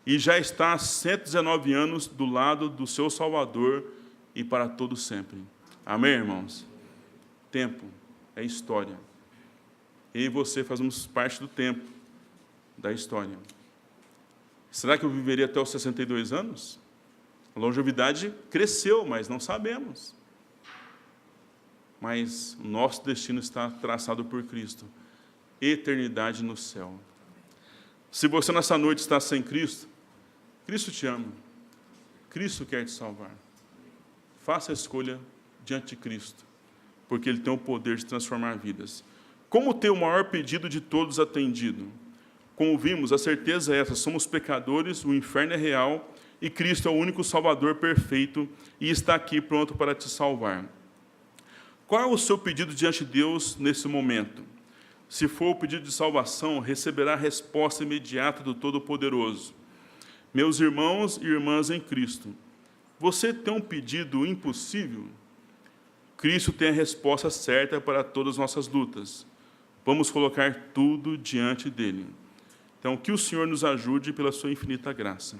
A: e já está há 119 anos do lado do seu Salvador e para todo sempre. Amém, irmãos? Tempo é história. Eu e você fazemos parte do tempo, da história. Será que eu viveria até os 62 anos? A longevidade cresceu, mas não sabemos. Mas o nosso destino está traçado por Cristo. Eternidade no céu. Se você nessa noite está sem Cristo, Cristo te ama. Cristo quer te salvar. Faça a escolha diante de Cristo, porque Ele tem o poder de transformar vidas. Como ter o maior pedido de todos atendido? Como vimos, a certeza é essa: somos pecadores, o inferno é real, e Cristo é o único Salvador perfeito e está aqui pronto para te salvar. Qual é o seu pedido diante de Deus nesse momento? Se for o pedido de salvação, receberá a resposta imediata do Todo-Poderoso. Meus irmãos e irmãs em Cristo, você tem um pedido impossível? Cristo tem a resposta certa para todas as nossas lutas. Vamos colocar tudo diante dele. Então, que o Senhor nos ajude pela sua infinita graça.